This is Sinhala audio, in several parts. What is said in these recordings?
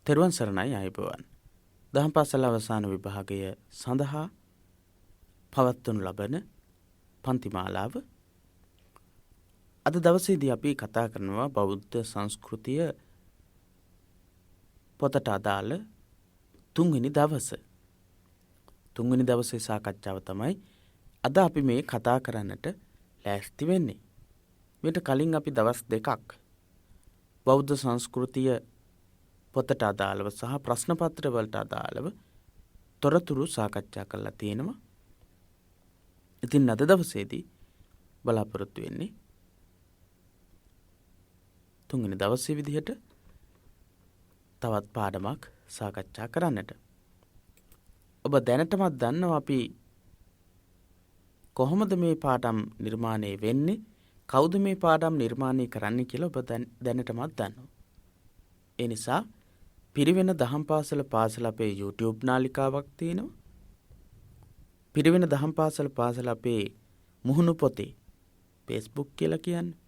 තෙරුවන් සරණයි ආයුබෝවන්. දහම් පාසල අවසාන විභාගය සඳහා පවත්වනු ලබන පන්තිමාලාව අද දවසේදී අපි කතා කරනවා බෞද්ධ සංස්කෘතිය පොතට අදාළ තුන්වෙනි දවස. තුන්වෙනි දවසේ සාකච්ඡාව තමයි අද අපි මේ කතා කරන්නට ලෑස්ති වෙන්නේ. මේට කලින් අපි දවස් දෙකක් බෞද්ධ සංස්කෘතිය පොතට අදාළව සහ ප්‍රශ්න පත්‍ර වලට අදාළව තොරතුරු සාකච්ඡා කරලා තියෙනවා. ඉතින් අද දවසේදී බලාපොරොත්තු වෙන්නේ තුන්වෙනි දවසේ විදිහට තවත් පාඩමක් සාකච්ඡා කරන්නට. ඔබ දැනටමත් දන්නවා අපි කොහොමද මේ පාඩම් නිර්මාණය වෙන්නේ, කවුද මේ පාඩම් නිර්මාණය කරන්නේ කියලා ඔබ දැනටමත් දන්නවා. ඒ නිසා පිරිවෙන දහම් පාසල අපේ YouTube නාලිකාවක් තියෙනවා. පිරිවෙන දහම් පාසල අපේ මුහුණු පොතේ Facebook කියලා කියන්නේ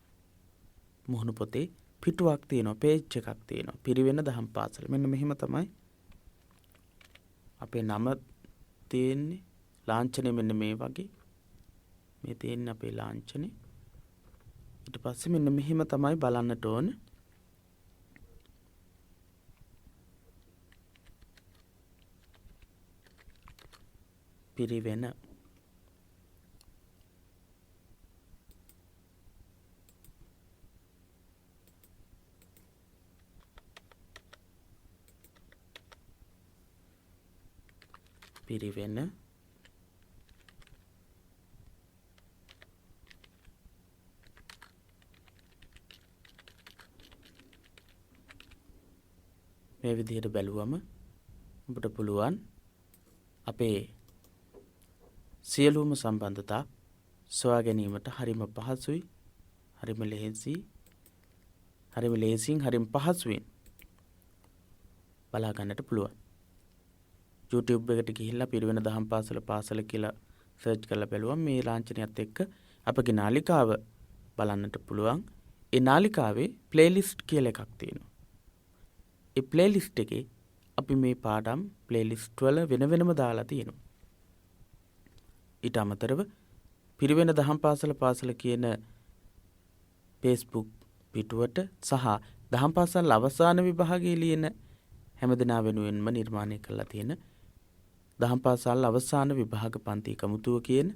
මුහුණු පොතේ පිටුවක් තියෙනවා, පේජ් එකක් තියෙනවා. පිරිවෙන දහම් පාසල. මෙන්න මෙහෙම තමයි අපේ නම තියෙන්නේ. ලාංඡනය මෙන්න මේ වගේ. මේ තියෙන්නේ අපේ ලාංඡනේ. ඊට පස්සේ මෙන්න මෙහෙම තමයි බලන්නට ඕන. පිරිවෙන පිරිවෙන මේ විදිහට බැලුවම ඔබට පුළුවන් අපේ සියලුම සම්බන්ධතා සොයා ගැනීමට හරිම පහසුයි, හරිම ලේසියෙන් හරිම පහසුවෙන් බලා ගන්නට පුළුවන්. YouTube එකට ගිහිල්ලා පිරිවෙන දහම් පාසල කියලා සර්ච් කරලා බැලුවම මේ ලාංඡනයත් එක්ක අපගේ නාලිකාව බලන්නට පුළුවන්. ඒ නාලිකාවේ ප්ලේලිස්ට් කියලා එකක් තියෙනවා. ඒ ප්ලේලිස්ට් එකේ අපි මේ පාඩම් ප්ලේලිස්ට් වල වෙනම දාලා තියෙනවා. ඊට අමතරව පිරිවෙන දහම් පාසල කියන Facebook පිටුවට සහ දහම් පාසල් අවසාන විභාගයේ ලියන හැමදෙනා වෙනුවෙන්ම නිර්මාණය කරලා තියෙන දහම් පාසල් අවසාන විභාග පන්ති කමුතුව කියන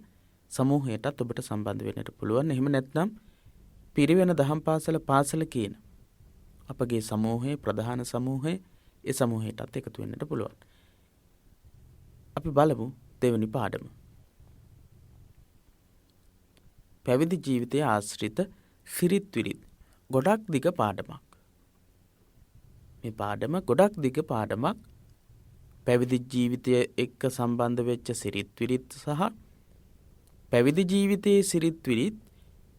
සමූහයටත් ඔබට සම්බන්ධ වෙන්නට පුළුවන්. එහෙම නැත්නම් පිරිවෙන දහම් පාසල කියන අපගේ සමූහයේ ප්‍රධාන සමූහය, ඒ සමූහයටත් එකතු වෙන්නට පුළුවන්. අපි බලමු දෙවෙනි පාඩම. පැවිදි ජීවිතය ආශ්‍රිත සිරිත් විරිත්. ගොඩක් දිග පාඩමක්. මේ පාඩම ගොඩක් දිග පාඩමක්. පැවිදි ජීවිතය එක්ක සම්බන්ධ වෙච්ච සිරිත් විරිත් සහ පැවිදි ජීවිතයේ සිරිත් විරිත්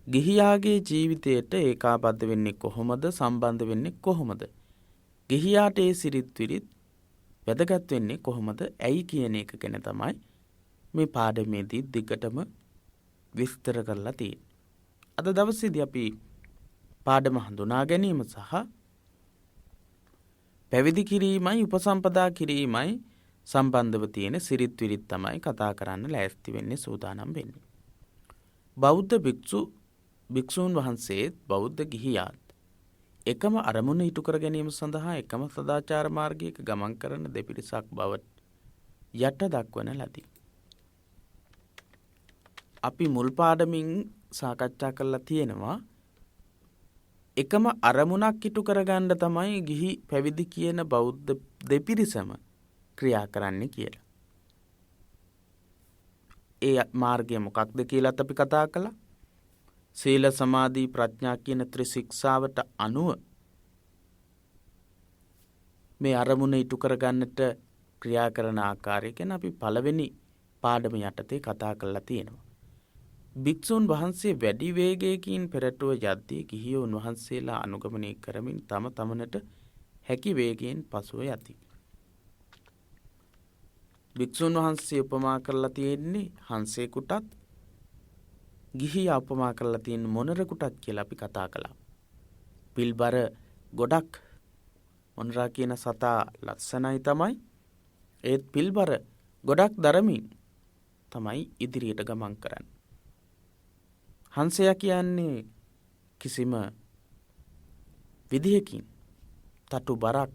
ගිහියාගේ ජීවිතයට ඒකාබද්ධ වෙන්නේ කොහොමද, සම්බන්ධ වෙන්නේ කොහොමද, ගිහියාට ඒ සිරිත් විරිත් වැදගත් වෙන්නේ කොහොමද, ඇයි කියන එක ගැන තමයි මේ පාඩමේදී දිගටම විස්තර කරලා තියෙන්නේ. අද දවසේදී අපි පාඩම හඳුනා ගැනීම සහ පැවිදි කිරීමයි උපසම්පදා කිරීමයි සම්බන්ධව තියෙන සිරිත් විරිත් තමයි කතා කරන්න ලෑස්ති වෙන්නේ, සූදානම් වෙන්නේ. බෞද්ධ භික්ෂූන් වහන්සේත් බෞද්ධ ගිහියාත් එකම අරමුණ ඉටු කර ගැනීම සඳහා එකම සදාචාර මාර්ගයක ගමන් කරන දෙපිරිසක් බවට යට දක්වන ලදී. අපි මුල් පාඩමින් සාකච්ඡා කරලා තියෙනවා එකම අරමුණක් ඉටු කරගන්න තමයි ගිහි පැවිදි කියන බෞද්ධ දෙපිරිසම ක්‍රියා කරන්නේ කියලා. ඒ මාර්ගය මොකක්ද කියලාත් අපි කතා කළා. සීල සමාධි ප්‍රඥා කියන ත්‍රිශික්ෂාවට අනුව මේ අරමුණ ඉටු කරගන්නට ක්‍රියා කරන ආකාරය ගැන අපි පළවෙනි පාඩම යටතේ කතා කරලා තියෙනවා. භික්ෂූන් වහන්සේ වැඩි වේගයකින් පෙරටුව යද්දී ගිහියෝ උන්වහන්සේලා අනුගමනය කරමින් තම තමනට හැකි වේගයෙන් පසුව යති. භික්ෂූන් වහන්සේ උපමා කරලා තියෙන්නේ හංසයෙකුටත් ගිහියා උපමා කරලා තියෙන මොනරෙකුටත් කියලා අපි කතා කළා. පිල්බර ගොඩක් මොනරා කියන සතා ලස්සනයි තමයි. ඒත් පිල්බර ගොඩක් දරමින් තමයි ඉදිරියට ගමන් කරන්නේ. හංසයා කියන්නේ කිසිම විදිහකින් තටු බරක්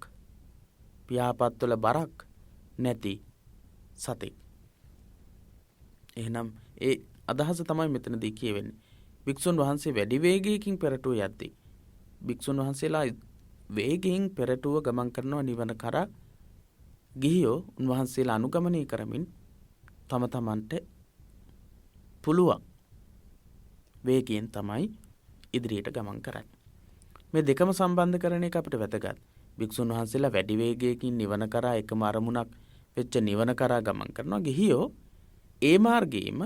පියාපත්වල බරක් නැති සතෙක්. එහෙනම් ඒ අදහස තමයි මෙතනදී කියවෙන්නේ. භික්ෂුන් වහන්සේ වැඩි වේගයකින් පෙරටුව යද්දී භික්ෂුන් වහන්සේලා වේගයෙන් පෙරටුව ගමන් කරනවා නිවන කරා. ගිහියෝ උන්වහන්සේලා අනුගමනය කරමින් තම තමන්ට පුළුවන් වේගයෙන් තමයි ඉදිරියට ගමන් කරන්නේ. මේ දෙකම සම්බන්ධ කරන එක අපිට වැදගත්. භික්ෂුන් වහන්සේලා වැඩි වේගයකින් නිවන කරා එකම අරමුණක් වෙච්ච නිවන කරා ගමන් කරනවා. ගිහියෝ ඒ මාර්ගයේම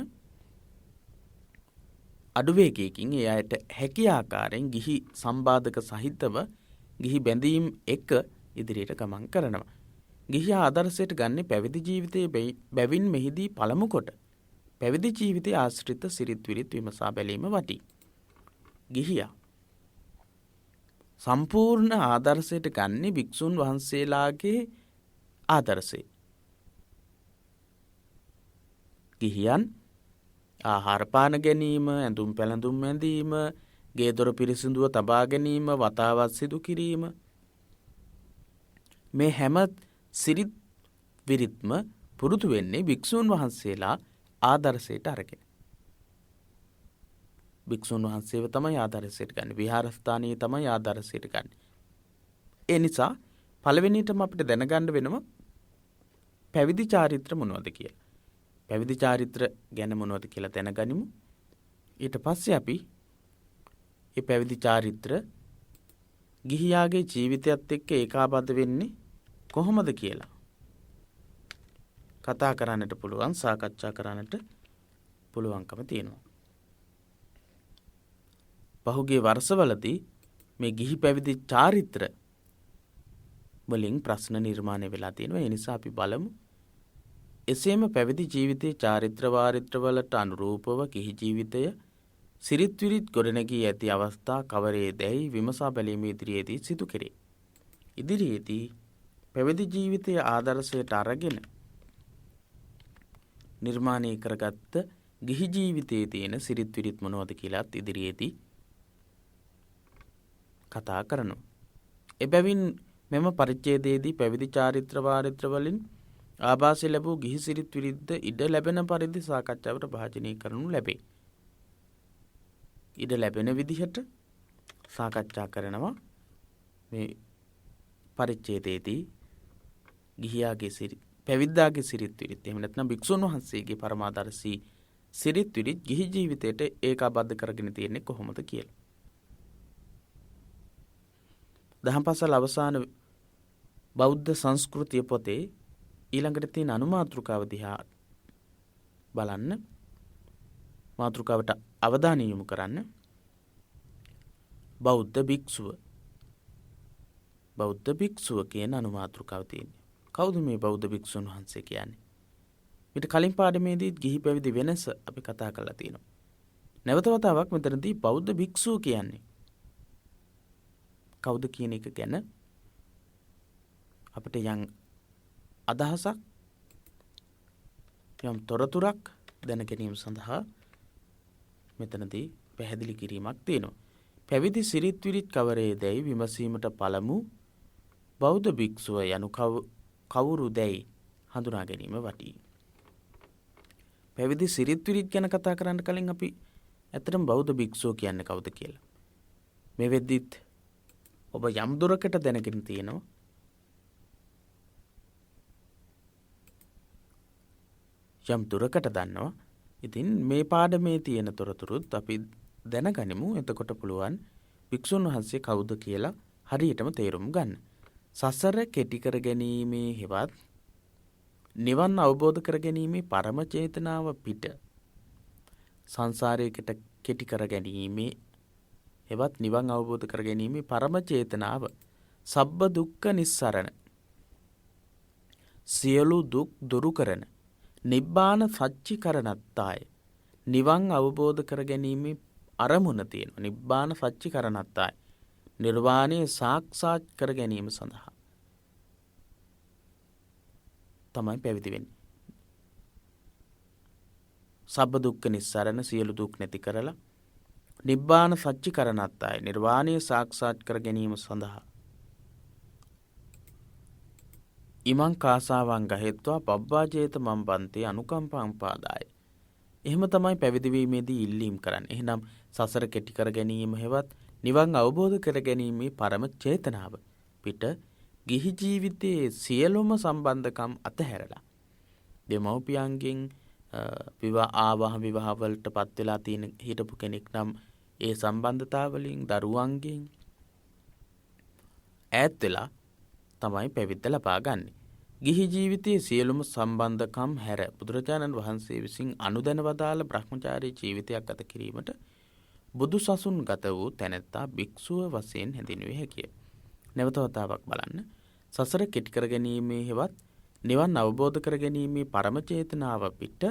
අඩු වේගයකින් ඒ අයට හැකි ආකාරයෙන් ගිහි සම්බාධක සහිතව ගිහි බැඳීම් එක්ක ඉදිරියට ගමන් කරනවා. ගිහියා ආදර්ශයට ගන්නේ පැවිදි ජීවිතයේ බැවින් මෙහිදී පළමු කොට පැවිදි ජීවිතයේ ආශ්‍රිත සිරිත් විරිත් විමසා බැලීම වටී. ගිහියා සම්පූර්ණ ආදර්ශයට ගන්නේ භික්ෂුන් වහන්සේලාගේ ආදර්ශය. ගිහියන් ආහාර පාන ගැනීම, ඇඳුම් පැළඳුම් ඇඳීම, ගේ දොර පිරිසිදුව තබා ගැනීම, වතාවත් සිදු කිරීම, මේ හැම සිරිත් විරිත්ම පුරුදු වෙන්නේ භික්ෂුන් වහන්සේලා ආදර්ශයට අරගෙන. භික්ෂුන් වහන්සේව තමයි ආදර්ශයට ගන්න. විහාරස්ථානයේ තමයි ආදර්ශයට ගන්න. ඒ නිසා පළවෙනියටම අපිට දැනගන්න වෙනවා පැවිදි චාරිත්‍ර මොනවද කියලා. පැවිදි චාරිත්‍ර ගැන මොනවද කියලා දැනගනිමු. ඊට පස්සේ අපි මේ පැවිදි චාරිත්‍ර ගිහියාගේ ජීවිතයත් එක්ක ඒකාබද්ධ වෙන්නේ කොහොමද කියලා කතා කරන්නට පුළුවන්, සාකච්ඡා කරන්නට පුළුවන්කම තියෙනවා. පහුගිය වර්ෂවලදී මේ ගිහි පැවිදි චාරිත්‍ර වලින් ප්‍රශ්න නිර්මාණය වෙලා තියෙනවා. ඒ නිසා අපි බලමු. එසේම පැවිදි ජීවිතයේ චාරිත්‍ර වාරිත්‍ර වලට අනුරූපව ගිහි ජීවිතය සිරිත් විරිත් ගොඩනැගී ඇති අවස්ථා කවරේදැයි විමසා බැලීම ඉදිරියේදී සිදු කෙරේ. ඉදිරියේදී පැවිදි ජීවිතයේ ආදර්ශයට අරගෙන නිර්මාණය කරගත්ත ගිහි ජීවිතයේ තියෙන සිරිත් විරිත් මොනවද කියලාත් ඉදිරියේදී කතා කරනවා. එබැවින් මෙම පරිච්ඡේදයේදී පැවිදි චාරිත්‍ර වාරිත්‍ර වලින් ආభాසය ලැබූ ගිහි සිරිත් විරිත්ද ඉඩ ලැබෙන පරිදි සාකච්ඡාවට භාජනය කරනු ලැබේ. ඉඩ ලැබෙන විදිහට සාකච්ඡා කරනවා මේ පරිච්ඡේදයේදී ගිහියාගේ සිරිත්, පැවිද්දාගේ සිරිත් විරිත්, එහෙම නැත්නම් භික්ෂුන් වහන්සේගේ පරමාදර්ශී සිරිත් විරිත් ගිහි ජීවිතයට ඒකාබද්ධ කරගෙන තියෙන්නේ කොහොමද කියලා. දහම්පසල් අවසාන බෞද්ධ සංස්කෘතිය පොතේ ඊළඟට තියෙන අනුමාතෘකාව දිහා බලන්න, මාතෘකාවට අවධානය යොමු කරන්න. බෞද්ධ භික්ෂුව කියන අනුමාතෘකාව තියෙන්නේ. කවුද මේ බෞද්ධ භික්ෂුන් වහන්සේ කියන්නේ? ඊට කලින් පාඩමේදී ගිහි පැවිදි වෙනස අපි කතා කරලා තියෙනවා. නැවත වතාවක් මෙතනදී බෞද්ධ භික්ෂුව කියන්නේ කවුද කියන එක ගැන අපිට යම් අදහසක්, යම් තොරතුරක් දැන ගැනීම සඳහා මෙතනදී පැහැදිලි කිරීමක් තියෙනවා. පැවිදි සිරිත් විරිත් කවරේදැයි විමසීමට පළමු බෞද්ධ භික්ෂුව යනු කවුරුදැයි හඳුනා ගැනීම වටී. පැවිදි සිරිත් විරිත් ගැන කතා කරන්න කලින් අපි ඇත්තටම බෞද්ධ භික්ෂුව කියන්නේ කවුද කියලා මේ වෙද්දිත් ඔබ යම් දුරකට දැනගෙන තියෙනවා. යම් දුරකට දන්නවා. ඉතින් මේ පාඩමේ තියෙන තොරතුරුත් අපි දැනගනිමු. එතකොට පුළුවන් භික්ෂුන් වහන්සේ කවුද කියලා හරියටම තේරුම් ගන්න. සසර කෙටි කර ගැනීමේ හෙවත් නිවන් අවබෝධ කර ගැනීමේ පරම චේතනාව පිට සංසාරයකට කෙටි කර ගැනීමේ හෙවත් නිවන් අවබෝධ කර ගැනීමේ පරම චේතනාව සබ්බ දුක්ඛ නිස්සරණ, සියලු දුක් දුරු කරන නිබ්බාන සච්චිකරණත්තාය. නිවන් අවබෝධ කර ගැනීමේ අරමුණ තියෙනවා. නිබ්බාන සච්චිකරණත්තාය, නිර්වාණය සාක්ෂාත් කර ගැනීම සඳහා තමයි පැවිදි වෙන්නේ. සබ්බ දුක්ඛ නිස්සාරණ සියලු දුක් නැති කරලා නිබ්බාන සච්චිකරණත්තාය නිර්වාණය සාක්ෂාත් කර ගැනීම සඳහා ඉමං කාසාවං ගහෙත්වා පබ්බාජේත මම් බන්තේ අනුකම්පං පාදාය. එහෙම තමයි පැවිදි වීමේදී ඉල්ලීම් කරන්නේ. එහෙනම් සසර කෙටි කර ගැනීම හෙවත් නිවන් අවබෝධ කර ගැනීමේ පරම චේතනාව පිට ගිහි ජීවිතයේ සියලුම සම්බන්ධකම් අතහැරලා දෙමව්පියන්ගෙන් විවාහ වලට පත් වෙලා තියෙන හිටපු කෙනෙක් නම් ඒ සම්බන්ධතාවලින් දරුවන්ගෙන් ඈත් වෙලා තමයි පැවිද්ද ලබා ගන්න. ගිහි ජීවිතයේ සියලුම සම්බන්ධකම් හැර බුදුරජාණන් වහන්සේ විසින් අනුදැන වදාළ බ්‍රහ්මචාරී ජීවිතයක් ගත කිරීමට බුදු සසුන් ගත වූ තැනැත්තා භික්ෂුව වශයෙන් හැඳින්විය හැකිය. නැවත වතාවක් බලන්න. සසර කෙටි කර ගැනීමේ හෙවත් නිවන් අවබෝධ කර ගැනීමේ පරම චේතනාව පිට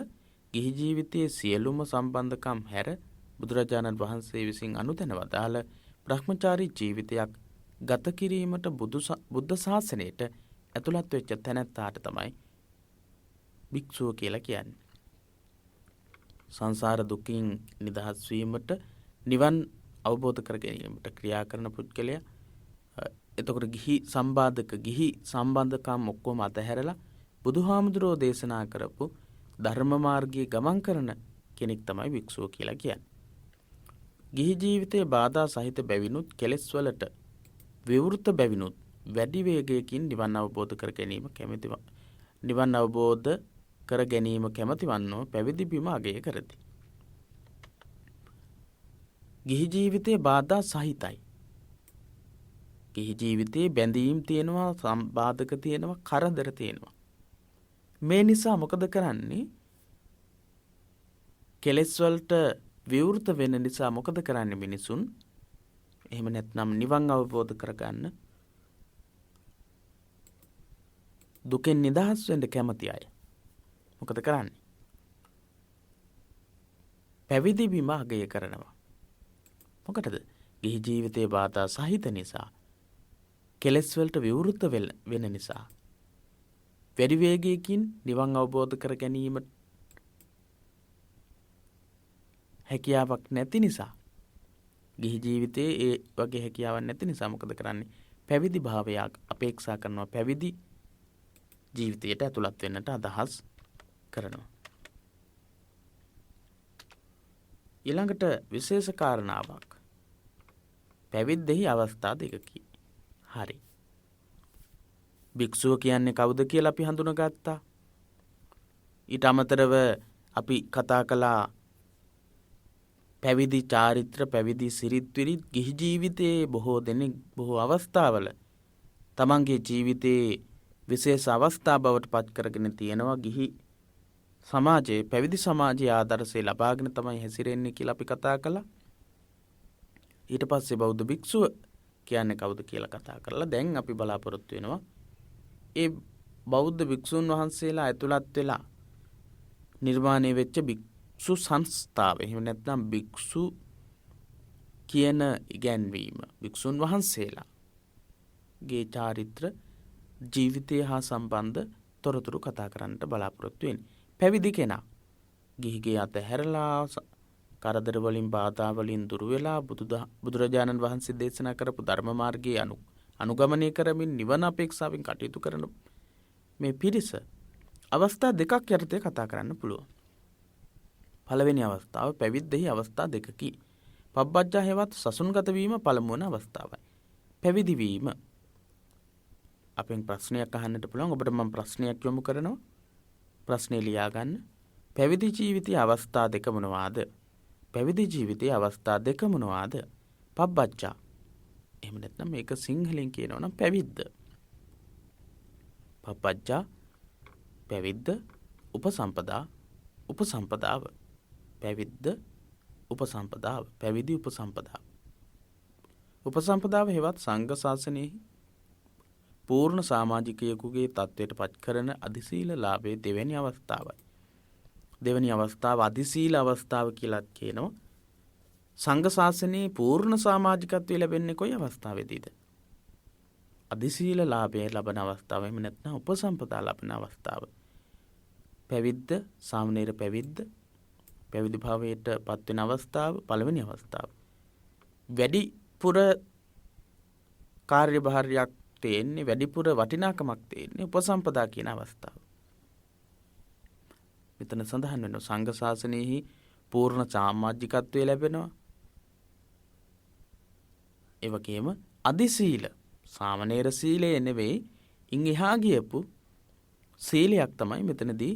ගිහි ජීවිතයේ සියලුම සම්බන්ධකම් හැර බුදුරජාණන් වහන්සේ විසින් අනුදැන වදාළ බ්‍රහ්මචාරී ජීවිතයක් ගත කිරීමට බුද්ධ ශාසනයට ඇතුළත් වෙච්ච තැනැත්තාට තමයි භික්ෂුව කියලා කියන්නේ. සංසාර දුකින් නිදහස් වීමට නිවන් අවබෝධ කර ගැනීමට ක්‍රියා කරන පුද්ගලයා. එතකොට ගිහි සම්බන්ධකම් ඔක්කොම අතහැරලා බුදුහාමුදුරෝ දේශනා කරපු ධර්ම මාර්ගයේ ගමන් කරන කෙනෙක් තමයි භික්ෂුව කියලා කියන්නේ. ගිහි ජීවිතයේ බාධා සහිත බැවිනුත් කෙලෙස් වලට විවෘත බැවිනුත් වැඩි වේගයකින් නිවන් අවබෝධ කර ගැනීම කැමති වන්නෝ පැවිදි බිම අගය කරති. ගිහි ජීවිතයේ බාධා සහිතයි. ගිහි ජීවිතයේ බැඳීම් තියෙනවා, සම්බාධක තියෙනවා, කරදර තියෙනවා. මේ නිසා මොකද කරන්නේ? කෙලෙස් වලට විවෘත වෙන නිසා මොකද කරන්නේ මිනිසුන්? එහෙම නැත්නම් නිවන් අවබෝධ කරගන්න දුකෙන් නිදහස් වෙන්න කැමති අය මොකද කරන්නේ? පැවිදි බිම අගය කරනවා. මොකටද? ගිහි ජීවිතයේ බාධා සහිත නිසා, කෙලෙස් වලට විවෘත වෙන නිසා, වැඩි වේගයකින් නිවන් අවබෝධ කර ගැනීම හැකියාවක් නැති නිසා, ගිහි ජීවිතයේ ඒ වගේ හැකියාවක් නැති නිසා මොකද කරන්නේ? පැවිදි භාවයක් අපේක්ෂා කරනවා. පැවිදි ජීවිතයට ඇතුළත් වෙන්නට අදහස් කරනවා. ඊළඟට විශේෂ කාරණාවක්. පැවිද්දෙහි අවස්ථා දෙකකි. හරි. භික්ෂුව කියන්නේ කවුද කියලා අපි හඳුනගත්තා. ඊට අමතරව අපි කතා කළා පැවිදි චාරිත්‍ර, පැවිදි සිරිත් විරිත්. ගිහි ජීවිතයේ බොහෝ දෙනෙක් බොහෝ අවස්ථාවල තමන්ගේ ජීවිතයේ විශේෂ අවස්ථා බවට පත් කරගෙන තියෙනවා. ගිහි සමාජයේ, පැවිදි සමාජයේ ආදර්ශය ලබාගෙන තමයි හැසිරෙන්නේ කියලා අපි කතා කළා. ඊට පස්සේ බෞද්ධ භික්ෂුව කියන්නේ කවුද කියලා කතා කරලා දැන් අපි බලාපොරොත්තු වෙනවා ඒ බෞද්ධ භික්ෂුන් වහන්සේලා ඇතුළත් වෙලා නිර්මාණය වෙච්ච භික්ෂු සංස්ථාව, එහෙම නැත්නම් භික්ෂු කියන ඉගැන්වීම, භික්ෂුන් වහන්සේලාගේ චාරිත්‍ර, ජීවිතය හා සම්බන්ධ තොරතුරු කතා කරන්නට බලාපොරොත්තු වෙන්නේ. පැවිදි කෙනා ගිහිගේ අතහැරලා කරදර වලින්, බාධා වලින් දුර වෙලා බුදුරජාණන් වහන්සේ දේශනා කරපු ධර්ම මාර්ගයේ අනුගමනය කරමින් නිවන අපේක්ෂාවෙන් කටයුතු කරන මේ පිරිස අවස්ථා දෙකක් යටතේ කතා කරන්න පුළුවන්. පළවෙනි අවස්ථාව පැවිද්දෙහි අවස්ථා දෙකකි. පබ්බජ්ජා හේවත් සසුන්ගත වීම පළමු වන අවස්ථාවයි. පැවිදි වීම. අපෙන් ප්‍රශ්නයක් අහන්නට පුළුවන්. ඔබට මම ප්‍රශ්නයක් යොමු කරනවා. ප්‍රශ්නේ ලියා ගන්න. පැවිදි ජීවිතයේ අවස්ථා දෙක මොනවාද? පැවිදි ජීවිතයේ අවස්ථා දෙක මොනවාද? පබ්බජ්ජා. එහෙම නැත්නම් මේක සිංහලෙන් කියනවා නම් පැවිද්ද. පබ්බජ්ජා, පැවිද්ද, උපසම්පදා, උපසම්පදාව. පැවිද්ද, උපසම්පදාව, පැවිදි උපසම්පදාව. උපසම්පදාව හෙවත් සංඝ ශාසනයේ පූර්ණ සමාජිකයෙකුගේ තත්ත්වයට පත් කරන අධිසීල ලාභයේ දෙවැනි අවස්ථාවයි. දෙවැනි අවස්ථාව අධිසීල අවස්ථාව කියලා කියනවා. සංඝ ශාසනයේ පූර්ණ සමාජිකත්වය ලැබෙන්නේ කොයි අවස්ථාවේදීද? අධිසීල ලාභය ලබන අවස්ථාව, එහෙම නැත්නම් උපසම්පදා ලබන අවස්ථාව. පැවිද්ද, සාමණේර පැවිද්ද, පැවිදි භාවයට පත්වෙන අවස්ථාව, පළවෙනි අවස්ථාව. වැඩිපුර කාර්යභාරයක් තියෙන්නේ, වැඩිපුර වටිනාකමක් තියෙන්නේ උපසම්පදා කියන අවස්ථාව. මෙතන සඳහන් වෙනවා සංඝ ශාසනයෙහි පූර්ණ සාමාජිකත්වය ලැබෙනවා. ඒ වගේම අධිසීල, සාමණේර සීලය නෙවෙයි, ඉන් එහා ගියපු සීලයක් තමයි මෙතනදී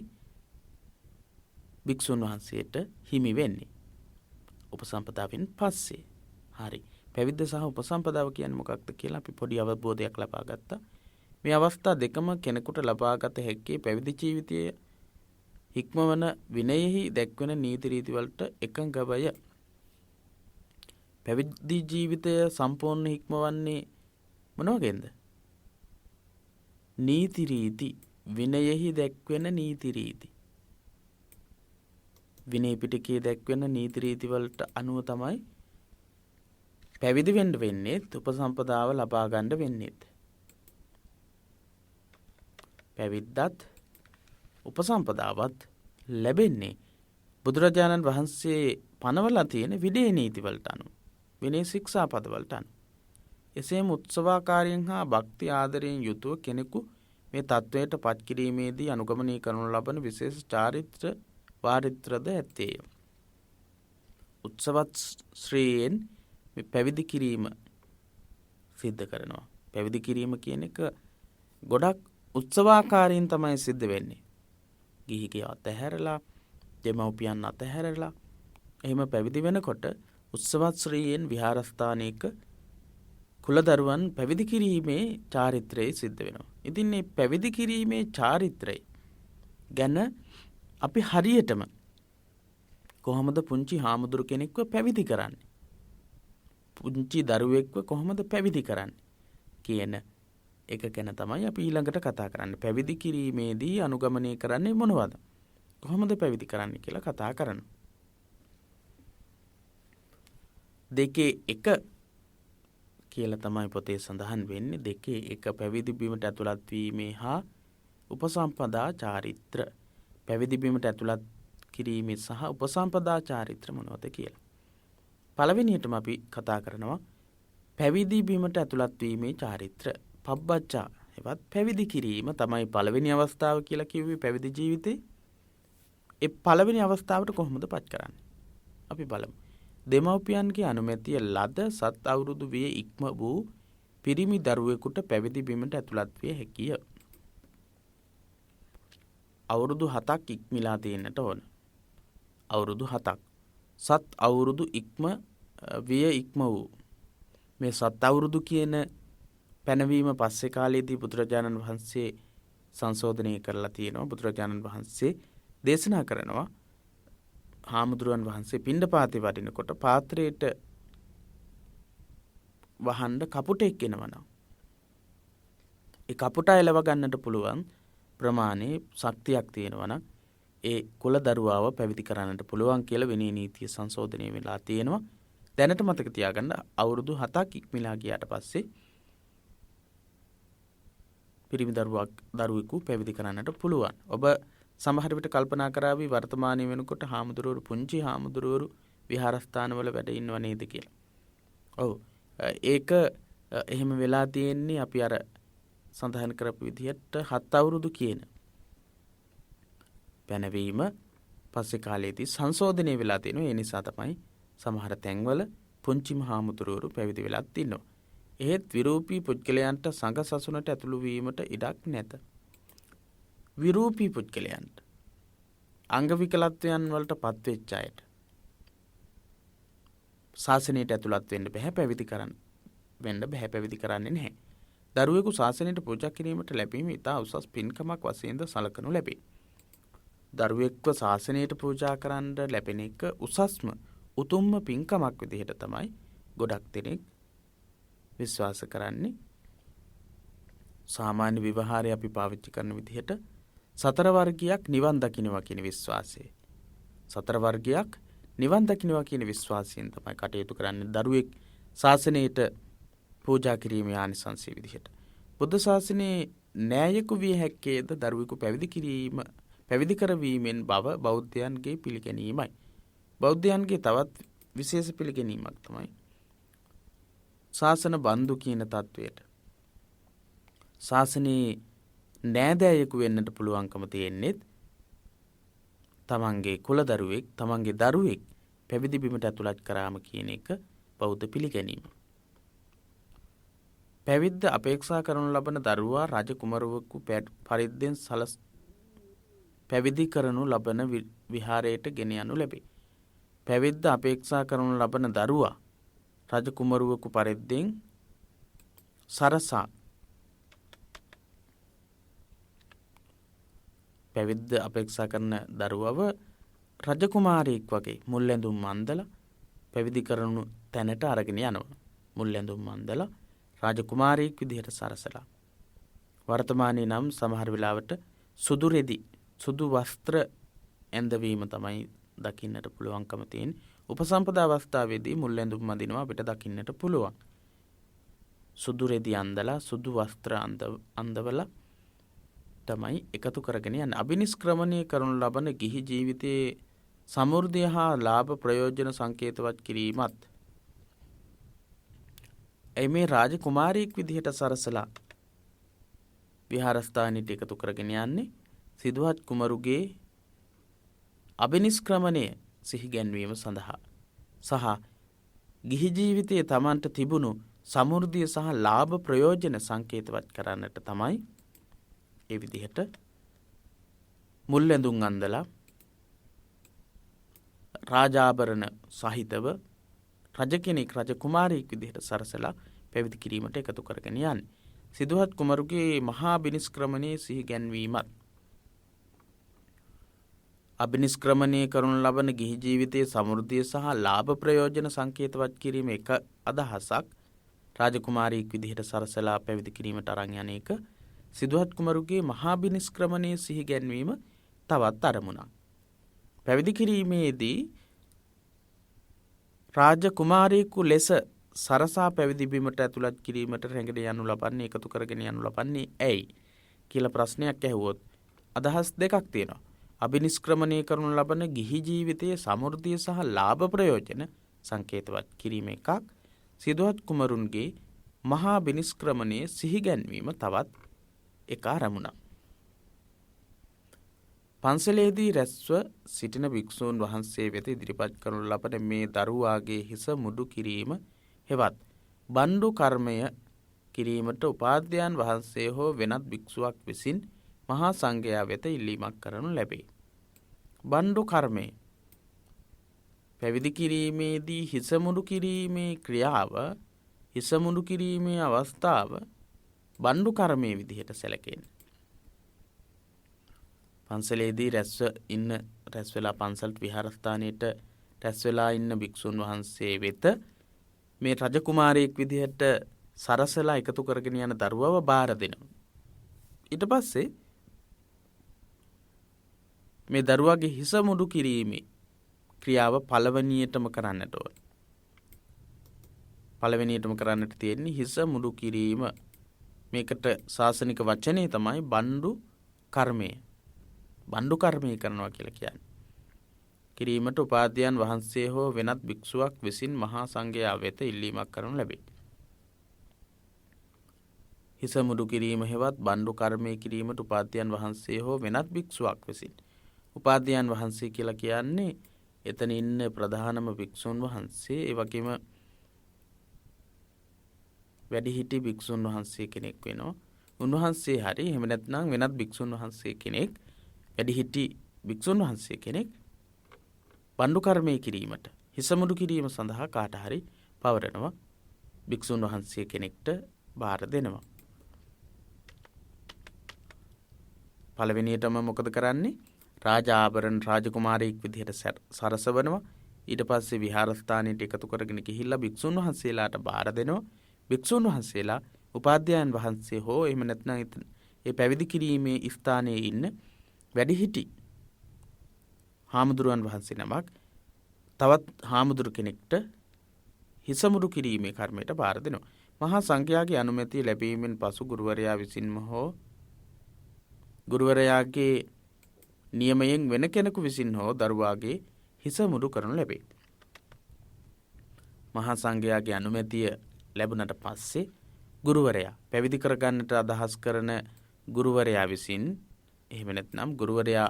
භික්ෂුන් වහන්සේට හිමි වෙන්නේ උපසම්පදාවෙන් පස්සේ. හරි. පැවිද්ද සහ උපසම්පදාව කියන්නේ මොකක්ද කියලා අපි පොඩි අවබෝධයක් ලබා ගත්තා. මේ අවස්ථා දෙකම කෙනෙකුට ලබාගත හැකි පැවිදි ජීවිතයේ හික්මවන විනයෙහි දැක්වෙන නීති රීති වලට එකඟවය. පැවිදි ජීවිතය සම්පූර්ණ හික්මවන්නේ මොන වගේද? නීති රීති, විනයෙහි දැක්වෙන නීති රීති. විනය පිටකයේ දැක්වෙන නීති රීති වලට අනුව තමයි පැවිදි වෙන්න වෙන්නේ, උපසම්පදාව ලබා ගන්න වෙන්නේ. පැවිද්දත් උපසම්පදාවත් ලැබෙන්නේ බුදුරජාණන් වහන්සේ පනවලා තියෙන විනය නීති වලට අනුව, විනය ශික්ෂාපද වලට අනුව. එසේම උත්සවාකාරයෙන් හා භක්ති ආදරයෙන් යුතුව කෙනෙකු මේ තත්වයට පත් කිරීමේදී අනුගමනය කරනු ලබන විශේෂ චාරිත්‍ර වාරිත්‍රද ඇත්තේය. උත්සවත් ශ්‍රීයෙන් පැවිදි කිරීම සිද්ධ කරනවා. පැවිදි කිරීම කියන එක ගොඩක් උත්සවාකාරයෙන් තමයි සිද්ධ වෙන්නේ. ගිහිගේ අතහැරලා, දෙමව්පියන් අතහැරලා එහෙම පැවිදි වෙනකොට උත්සවත් ශ්‍රීයෙන් විහාරස්ථානයක කුලදරුවන් පැවිදි කිරීමේ චාරිත්‍රය සිද්ධ වෙනවා. ඉතින් මේ පැවිදි කිරීමේ චාරිත්‍රය ගැන අපි හරියටම කොහොමද පුංචි හාමුදුරු කෙනෙක්ව පැවිදි කරන්නේ, පුංචි දරුවෙක්ව කොහොමද පැවිදි කරන්නේ කියන එක ගැන තමයි අපි ඊළඟට කතා කරන්නේ. පැවිදි කිරීමේදී අනුගමනය කරන්නේ මොනවද, කොහොමද පැවිදි කරන්නේ කියලා කතා කරනවා. දෙකේ එක කියලා තමයි පොතේ සඳහන් වෙන්නේ. දෙකේ එක පැවිදි බිමට ඇතුළත් වීමේ හා උපසම්පදා චාරිත්‍ර. පැවිදි බිමට ඇතුළත් කිරීමේ සහ උපසම්පදා චාරිත්‍ර මොනවද කියලා. පළවෙනියටම අපි කතා කරනවා පැවිදි බිමට ඇතුළත් වීමේ චාරිත්‍ර. පබ්බච්චා එවත් පැවිදි කිරීම තමයි පළවෙනි අවස්ථාව කියලා කිව්වේ පැවිදි ජීවිතේ. ඒ පළවෙනි අවස්ථාවට කොහොමද පත් කරන්නේ? අපි බලමු. දෙමව්පියන්ගේ අනුමැතිය ලද 7 අවුරුදු විය ඉක්ම වූ පිරිමි දරුවෙකුට පැවිදි බිමට ඇතුළත් විය හැකිය. අවුරුදු 7ක් ඉක්මලා තියෙන්නට ඕන. අවුරුදු 7ක්. 7 අවුරුදු විය ඉක්ම වූ. මේ 7 අවුරුදු කියන පැනවීම පස්සේ කාලයේදී බුදුරජාණන් වහන්සේ සංශෝධනය කරලා තියෙනවා. බුදුරජාණන් වහන්සේ දේශනා කරනවා හාමුදුරුවන් වහන්සේ පිණ්ඩපාතේ වඩිනකොට පාත්‍රයට වහන්න කපුටෙක් එනවනම් ඒ කපුට එලව ගන්නට පුළුවන් ප්‍රමාණයේ ශක්තියක් තියෙනවා නම් ඒ කුල දරුවාව පැවිදි කරන්නට පුළුවන් කියලා විනය නීතිය සංශෝධනය වෙලා තියෙනවා. දැනට මතක තියාගන්න අවුරුදු 7ක් ඉක්මලා ගියාට පස්සේ පිරිමි දරුවෙකු පැවිදි කරන්නට පුළුවන්. ඔබ සමහර විට කල්පනා කරાવી වර්තමානයේ වෙනකොට හාමුදුරුවෝ පුංචි හාමුදුරුවෝ විහාරස්ථානවල වැඩ ඉන්නව නේද කියලා. ඔව්. ඒක එහෙම වෙලා තියෙන්නේ අපි අර සඳහන් කරපු විදිහට 7 අවුරුදු කියන පැනවීම පස්සේ කාලයේදී සංශෝධනය වෙලා තියෙනවා. ඒ නිසා තමයි සමහර තැන්වල පුංචි හාමුදුරුවෝ පැවිදි වෙලාත් ඉන්නවා. එහෙත් විරූපී පුද්ගලයන්ට සංඝ සසුනට ඇතුළු වීමට ඉඩක් නැත. විරූපී පුද්ගලයන්ට, අංග විකලත්වයන් වලට පත්වෙච්ච අයට ශාසනයට ඇතුළත් වෙන්න බෑ, පැවිදි කරන්නේ නැහැ. දරුවෙකු ශාසනයට පූජා කිරීමට ලැබීම ඉතා උසස් පින්කමක් වශයෙන්ද සලකනු ලැබේ. දරුවෙක්ව ශාසනයට පූජා කරන්න ලැබෙන එක උසස්ම උතුම්ම පින්කමක් විදිහට තමයි ගොඩක් දෙනෙක් විශ්වාස කරන්නේ. සාමාන්‍ය විවහාරය අපි පාවිච්චි කරන විදිහට 4 වර්ගයක් නිවන් දකින්නවා කියන විශ්වාසය. 4 වර්ගයක් නිවන් දකින්නවා කියන විශ්වාසයෙන් තමයි කටයුතු කරන්නේ දරුවෙක් ශාසනයට පූජා කිරීමේ ආනිසංසය විදිහට. බුද්ධ ශාසනයේ න්‍යායක විය හැක්කේද දරුවෙකු පැවිදි කරවීමෙන් බව බෞද්ධයන්ගේ පිළිගැනීමයි. බෞද්ධයන්ගේ තවත් විශේෂ පිළිගැනීමක් තමයි ශාසන බන්දු කියන තත්වයට. ශාසනයේ නෑදෑයෙකු වෙන්නට පුළුවන්කම තියෙන්නේත් තමන්ගේ කුලදරුවෙක් තමන්ගේ දරුවෙක් පැවිදි බිමට ඇතුළත් කරාම කියන එක බෞද්ධ පිළිගැනීම. පැවිද්ද අපේක්ෂා කරනු ලබන දරුවා රජ කුමරුවෙකු පරිද්දෙන් පැවිදි කරනු ලබන විහාරයට ගෙන යනු ලැබේ. පැවිද්ද අපේක්ෂා කරනු ලබන දරුවා රජ කුමරුවෙකු පරිද්දෙන් සරසා පැවිද්ද අපේක්ෂා කරන දරුවව රජකුමාරයෙක් වගේ මුල් ඇඳුම් අන්දලා පැවිදි කරනු තැනට අරගෙන යනවා. මුල් ඇඳුම් අන්දලා රාජකුමාරයෙක් විදිහට සරසලා. වර්තමානයේ නම් සමහර වෙලාවට සුදු රෙදි සුදු වස්ත්‍ර ඇඳවීම තමයි දකින්නට පුළුවන්කම තියෙන. උපසම්පදා අවස්ථාවේදී මුල් ඇඳුම් අඳිනවා අපිට දකින්නට පුළුවන්. සුදු රෙදි අන්දලා සුදු වස්ත්‍ර අන්දවලා තමයි එකතු කරගෙන යන්නේ. අබිනිෂ්ක්‍රමණය කරනු ලබන ගිහි ජීවිතයේ සමෘද්ධිය හා ලාභ ප්‍රයෝජන සංකේතවත් කිරීමත් මේ රාජකුමාරියෙක් විදිහට සරසලා විහාරස්ථානෙට එකතු කරගෙන යන්නේ සිදුහත් කුමරුගේ අබිනිෂ්ක්‍රමණය සිහිගැන්වීම සඳහා සහ ගිහි ජීවිතයේ තමන්ට තිබුණු සමෘද්ධිය සහ ලාභ ප්‍රයෝජන සංකේතවත් කරන්නට තමයි ඒ විදිහට මුල් ඇඳුම් අන්දලා රාජාභරණ සහිතව රජ කෙනෙක් රජකුමාරයෙක් විදිහට සරසලා පැවිදි කිරීමට එකතු කරගෙන යන්නේ. සිදුහත් කුමරුගේ මහා අබිනිෂ්ක්‍රමණයේ සිහිගැන්වීමත් අබිනිෂ්ක්‍රමණය කරනු ලබන ගිහි ජීවිතයේ සමෘද්ධිය සහ ලාභ ප්‍රයෝජන සංකේතවත් කිරීම එක අදහසක්. රාජකුමාරයෙක් විදිහට සරසලා පැවිදි කිරීමට අරන් යන එක. සිදුහත් කුමරුගේ මහා අබිනිෂ්ක්‍රමණයේ සිහිගැන්වීම තවත් අරමුණක්. පැවිදි කිරීමේදී රාජකුමාරයෙකු ලෙස සරසා පැවිදි බිමට ඇතුළත් කිරීමට රැගෙන යනු ලබන්නේ එකතු කරගෙන යනු ලබන්නේ ඇයි කියලා ප්‍රශ්නයක් ඇහුවොත් අදහස් දෙකක් තියෙනවා. අබිනිෂ්ක්‍රමණය කරනු ලබන ගිහි ජීවිතයේ සමෘද්ධිය සහ ලාභ ප්‍රයෝජන සංකේතවත් කිරීම එකක්. සිදුහත් කුමරුන්ගේ මහා අබිනිෂ්ක්‍රමණයේ සිහිගැන්වීම තවත් එක අරමුණක්. පන්සලේදී රැස්ව සිටින භික්ෂූන් වහන්සේ වෙත ඉදිරිපත් කරනු ලබන මේ දරුවාගේ හිස මුඩු කිරීම හෙවත් බණ්ඩු කර්මය කිරීමට උපාධ්‍යයන් වහන්සේ හෝ වෙනත් භික්ෂුවක් විසින් මහා සංඝයා වෙත ඉල්ලීමක් කරනු ලැබේ. බණ්ඩු කර්මය පැවිදි කිරීමේදී හිස මුඩු කිරීමේ ක්‍රියාව හිස මුඩු කිරීමේ අවස්ථාව බණ්ඩු කර්මයේ විදිහට සැලකෙන්නේ. පන්සලේදී රැස් වෙලා පන්සල් විහාරස්ථානයේට රැස් වෙලා ඉන්න භික්ෂුන් වහන්සේ වෙත මේ රජකුමාරයෙක් විදිහට සරසලා එකතු කරගෙන යන දරුවව බාර දෙනවා. ඊට පස්සේ මේ දරුවාගේ හිස මුඩු කිරීමේ ක්‍රියාව පළවෙනියටම කරන්නට ඕන. පළවෙනියටම කරන්නට තියෙන්නේ හිස මුඩු කිරීම. මේකට ශාසනික වචනේ තමයි බණ්ඩු කර්මය. බණ්ඩු කර්මය කරනවා කියලා කියන්නේ. කිරීමට උපාධ්‍යයන් වහන්සේ හෝ වෙනත් භික්ෂුවක් විසින් මහා සංඝයා වෙත ඉල්ලීමක් කරනු ලැබේ. හිස මුඩු කිරීම හෙවත් බණ්ඩු කර්මය කිරීමට උපාධ්‍යයන් වහන්සේ හෝ වෙනත් භික්ෂුවක් විසින්. උපාධ්‍යයන් වහන්සේ කියලා කියන්නේ එතන ඉන්න ප්‍රධානම භික්ෂුන් වහන්සේ, ඒ වගේම වැඩිහිටි භික්ෂුන් වහන්සේ කෙනෙක් වෙනවා. උන්වහන්සේ හරි එහෙම නැත්නම් වෙනත් භික්ෂුන් වහන්සේ කෙනෙක්, වැඩිහිටි භික්ෂුන් වහන්සේ කෙනෙක් බණ්ඩු කර්මය කිරීමට හිස මුඩු කිරීම සඳහා කාට හරි පවරනවා. භික්ෂුන් වහන්සේ කෙනෙක්ට බාර දෙනවා. පළවෙනියටම මොකද කරන්නේ? රාජාභරණ රාජකුමාරයෙක් විදිහට සරසවනවා. ඊට පස්සේ විහාරස්ථානයට එකතු කරගෙන ගිහිල්ලා භික්ෂුන් වහන්සේලාට බාර දෙනවා. භික්ෂුන් වහන්සේලා උපාධ්‍යයන් වහන්සේ හෝ එහෙම නැත්නම් ඒ පැවිදි කිරීමේ ස්ථානයේ ඉන්න වැඩිහිටි හාමුදුරුවන් වහන්සේ නමක් තවත් හාමුදුරු කෙනෙක්ට හිස මුඩු කිරීමේ කර්මයට බාර දෙනවා. මහා සංඝයාගේ අනුමැතිය ලැබීමෙන් පසු ගුරුවරයා විසින්ම හෝ ගුරුවරයාගේ නියමයෙන් වෙන කෙනෙකු විසින් හෝ දරුවාගේ හිස මුඩු කරනු ලැබේ. මහා සංඝයාගේ අනුමැතිය ලැබුණට පස්සේ ගුරුවරයා පැවිදි කරගන්නට අදහස් කරන ගුරුවරයා විසින් එහෙම නැත්නම් ගුරුවරයා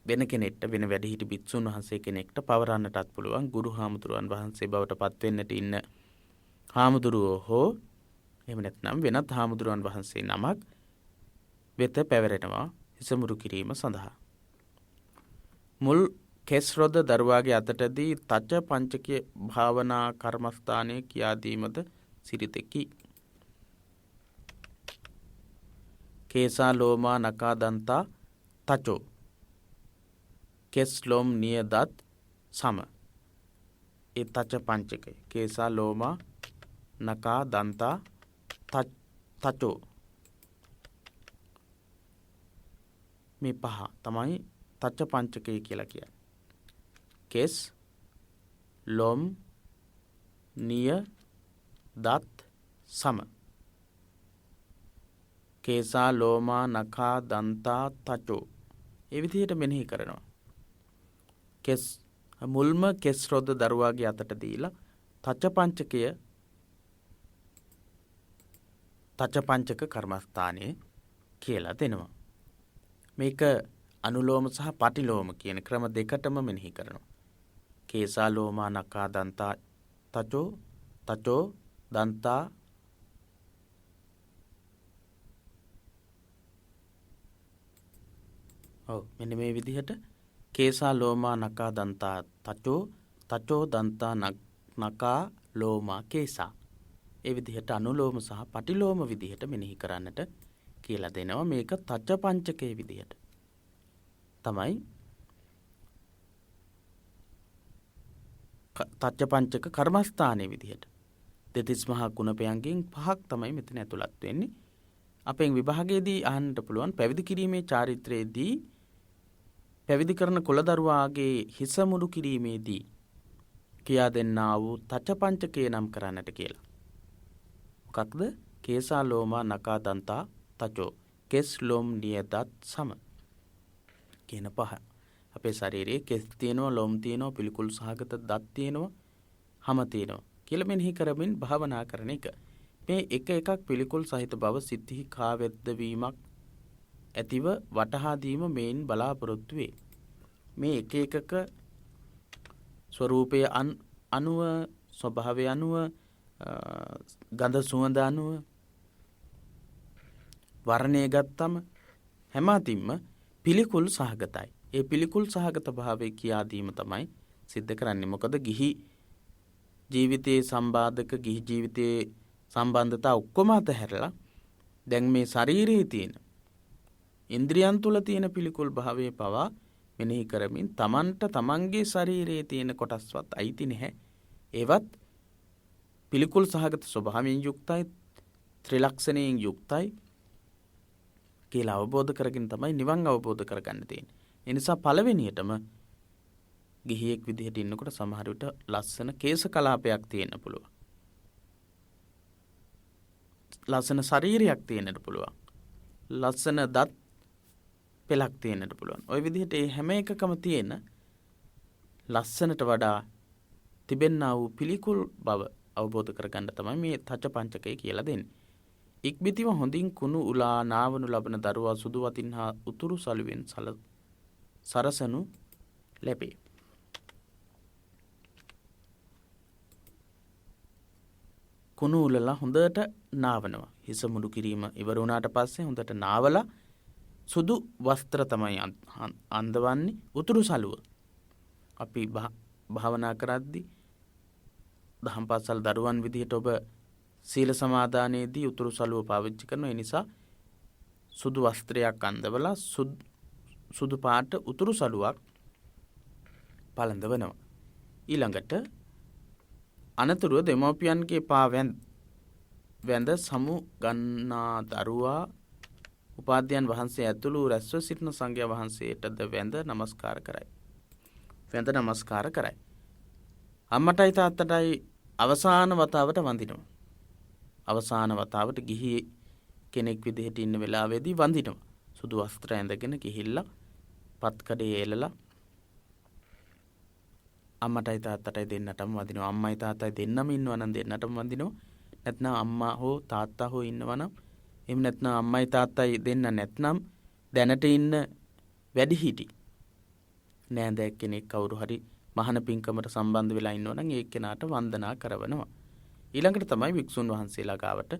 වෙන කෙනෙක්ට වෙන වැඩිහිටි භික්ෂුන් වහන්සේ කෙනෙක්ට පවරන්නටත් පුළුවන්. ගුරු හාමුදුරුවන් වහන්සේ බවට පත් වෙන්නට ඉන්න හාමුදුරුවෝ හෝ එහෙම නැත්නම් වෙනත් හාමුදුරුවන් වහන්සේ නමක් වෙත පැවරෙනවා හිසමුරු කිරීම සඳහා. මුල් කෙස් රොද දරුවාගේ අතටදී තච පංචකය භාවනා කර්මස්ථානය කියා දීමද සිරිතකි. කේසා ලෝමා නකා දන්තා තචෝ කෙස් ලොම් නිය දත් සම. ඒ තච පංචකය කේසා ලෝමා නකා දන්තා තචෝ මේ පහ තමයි තච්ච පංචකය කියලා කියන්නේ. කෙස් ලොම් නිය දත් සම. කේසා ලෝමා නඛා දන්තා තචෝ. ඒ විදිහට මෙනෙහි කරනවා. කෙස් මුල්ම කෙස් රොද දරුවාගේ අතට දීලා තච්ච පංචක කර්මස්ථානයේ කියලා දෙනවා. මේක අනුලෝම සහ පටිලෝම කියන ක්‍රම දෙකටම මෙනෙහි කරනවා. කේසා ලෝමා නඛා දන්තා තචෝ දන්තා මෙන්න මේ විදිහට කේසා ලෝමා නඛා දන්තා තචෝ දන්තා නඛා ලෝමා කේසා. ඒ විදිහට අනුලෝම සහ පටිලෝම විදිහට මෙනෙහි කරන්නට කියලා දෙනවා. මේක තච්ච පංචකයේ විදිහට තමයි තච්ච පංචක කර්මස්ථානයේ විදිහට. දෙතිස් මහා ගුණපයන්ගෙන් පහක් තමයි මෙතන ඇතුළත් වෙන්නේ. අපෙන් විභාගයේදී අහන්නට පුළුවන් පැවිදි කිරීමේ චාරිත්‍රයේදී පැවිදි කරන කුලදරුවාගේ හිස මුඩු කිරීමේදී කියා දෙන්නා වූ තච්ච පංචකේ නම් කරන්නට කියලා. මොකක්ද? කේසා ලෝමා නඛා දන්තා තචෝ කෙස් ලොම් නියදත් සම කියන පහ. අපේ ශරීරයේ කෙස් තියෙනවා, ලොම් තියෙනවා, පිළිකුල් සහගත දත් තියෙනවා, හම තියෙනවා කියලා මෙනෙහි කරමින් භාවනා කරන එක. මේ එක එකක් පිළිකුල් සහිත බව සිතෙහි කාවැද්ද වීමක් ඇතිව වටහා දීම මේන් බලාපොරොත්තු වේ. මේ එක එකක ස්වરૂපය අනුව, ස්වභාවය අනුව, ගඳ සුවඳ අනුව වර්ණය ගත්තම හැම අතින්ම පිළිකුල් සහගතයි. ඒ පිළිකුල් සහගත භාවය කියා දීම තමයි සිද්ධ කරන්නේ. මොකද ගිහි ජීවිතයේ සම්බාධක, ගිහි ජීවිතයේ සම්බන්ධතා ඔක්කොම අතහැරලා දැන් මේ ශරීරයේ තියෙන ඉන්ද්‍රියන් තුල තියෙන පිළිකුල් භාවයේ පවා මෙනෙහි කරමින් තමන්ට තමන්ගේ ශරීරයේ තියෙන කොටස්වත් අයිති නැහැ. ඒවත් පිළිකුල් සහගත ස්වභාවයෙන් යුක්තයි, ත්‍රිලක්ෂණයෙන් යුක්තයි කියලා අවබෝධ කරගෙන තමයි නිවන් අවබෝධ කරගන්න තියෙන්නේ. ඒ නිසා පළවෙනියටම ගිහියෙක් විදිහට ඉන්නකොට සමහර විට ලස්සන කේශ කලාපයක් තියෙන්න පුළුවන්. ලස්සන ශරීරයක් තියෙන්නට පුළුවන්. ලස්සන දත් පෙලක් තියෙන්නට පුළුවන්. ওই විදිහට මේ හැම එකකම තියෙන ලස්සනට වඩා තිබෙන්නා වූ පිළිකුල් බව අවබෝධ කරගන්න තමයි මේ තච්ච පංචකය කියලා දෙන්නේ. ඉක්බිතිව හොඳින් කුණු උලා නාවනු ලබන දරුවා සුදු වතින් හා උතුරු සළුවෙන් සරසනු ලැබේ. කුණු උලලා හොඳට නාවනවා. හිස මුඩු කිරීම ඉවර වුණාට පස්සේ හොඳට නාවලා සුදු වස්ත්‍ර තමයි අඳවන්නේ, උතුරු සළුව. අපි භාවනා කරද්දී දහම් පාසල් දරුවන් විදිහට ඔබ සීල සමාදානයේදී උතුරු සළුව පාවිච්චි කරනවා. ඒ නිසා සුදු වස්ත්‍රයක් අඳවලා සුදු පාට උතුරු සළුවක් පළඳවනවා. ඊළඟට අනතුරුව දෙමව්පියන්ගේ පා වැඳ සමු ගන්නා දරුවා උපාධ්‍යයන් වහන්සේ ඇතුළු රැස්ව සිටින සංඝයා වහන්සේටද වැඳ නමස්කාර කරයි. අම්මටයි තාත්තටයි අවසාන වතාවට වඳිනවා. අවසාන වතාවට ගිහි කෙනෙක් විදිහට ඉන්න වෙලාවේදී වඳිනවා. සුදු වස්ත්‍ර ඇඳගෙන ගිහිල්ලා පත්කඩේ එලලා අම්මටයි තාත්තටයි දෙන්නටම වඳිනවා. අම්මයි තාත්තයි දෙන්නම ඉන්නවා නම් දෙන්නටම වඳිනවා. නැත්නම් අම්මා හෝ තාත්තා හෝ ඉන්නවා නම් එහෙම නැත්නම් අම්මයි තාත්තයි දෙන්න නැත්නම් දැනට ඉන්න වැඩිහිටි නෑදෑයෙක් කෙනෙක් කවුරු හරි මහාන පින්කමට සම්බන්ධ වෙලා ඉන්නවා නම් ඒ කෙනාට වන්දනා කරවනවා. ඊළඟට තමයි වික්ෂුන් වහන්සේලා ගාවට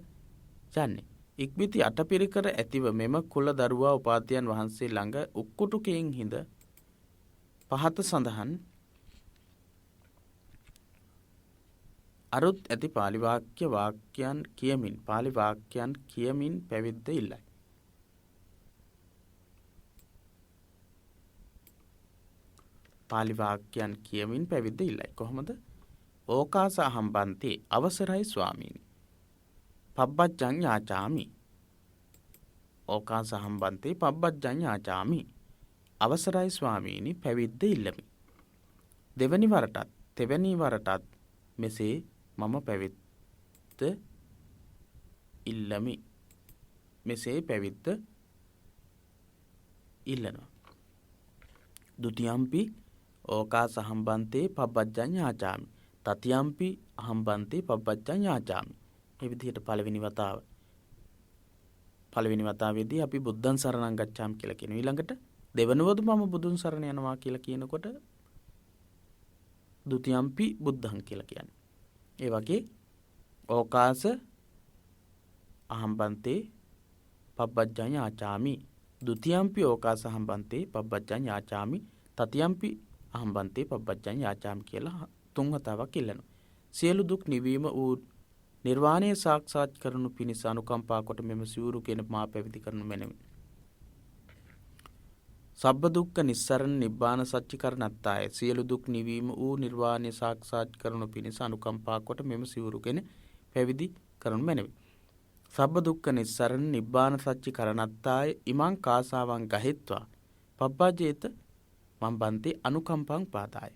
යන්නේ. ඉක්බිති අටපිරිකර ඇතිව මෙම කුල දරුවා උපාධ්‍යයන් වහන්සේ ළඟ උක්කුටුකයෙන් හිඳ පහත සඳහන් අරුත් ඇති පාලි වාක්‍යයන් කියමින් පැවිද්ද ඉල්ලයි. පාලි වාක්‍යයන් කියමින් පැවිද්ද ඉල්ලයි. කොහොමද? ඕකාස අහම්බන්තේ අවසරයි ස්වාමීනි. පබ්බජ්ජං යාචාමි. ඕකාස අහම්බන්තේ පබ්බජ්ජං යාචාමි. අවසරයි ස්වාමීනි පැවිද්ද ඉල්ලමි. දෙවැනි වරටත් මෙසේ මම පැවිද්ද ඉල්ලමි. මෙසේ පැවිද්ද ඉල්ලනවා. ဒုတိယම්පි ඕකාස අහම්බන්තේ පබ්බජ්ජං යාචාමි. තතියම්පි අහම්බන්තේ පබ්බජ්ජං යාචාමි. මේ විදිහට පළවෙනි වතාවේදී අපි බුද්ධං සරණං ගච්ඡාමි කියලා කියනවා. ඊළඟට දෙවනුවද මම බුදුන් සරණ යනවා කියලා කියනකොට ဒုတိယම්පි බුද්ධං කියලා කියන්නේ. ඒ වගේ ඕකාස අහම්බන්තේ පබ්බජ්ජං යාචාමි. ဒုတိယම්පි ඕකාස අහම්බන්තේ පබ්බජ්ජං යාචාමි. තතියම්පි අහම්බන්තේ පබ්බජ්ජං යාචාමි කියලා 3 වතාවක් ඉල්ලනවා. සියලු දුක් නිවීම වූ නිර්වාණය සාක්ෂාත් කරනු පිණිස අනුකම්පා කොට මෙම සිවුරු කියන මා පැවිදි කරනු මැනවි. සබ්බ දුක්ඛ නිස්සරණ නිබ්බාන සච්චි කරණත්තාය. සියලු දුක් නිවීම වූ නිර්වාණය සාක්ෂාත් කරනු පිණිස අනුකම්පා කොට මෙම සිවුරු කියන පැවිදි කරනු මැනවි. සබ්බ දුක්ඛ නිස්සරණ නිබ්බාන සච්චි කරණත්තාය ඉමං කාසාවං ගහෙත්වා පබ්බජේත මම්බන්තේ අනුකම්පං පාදාය.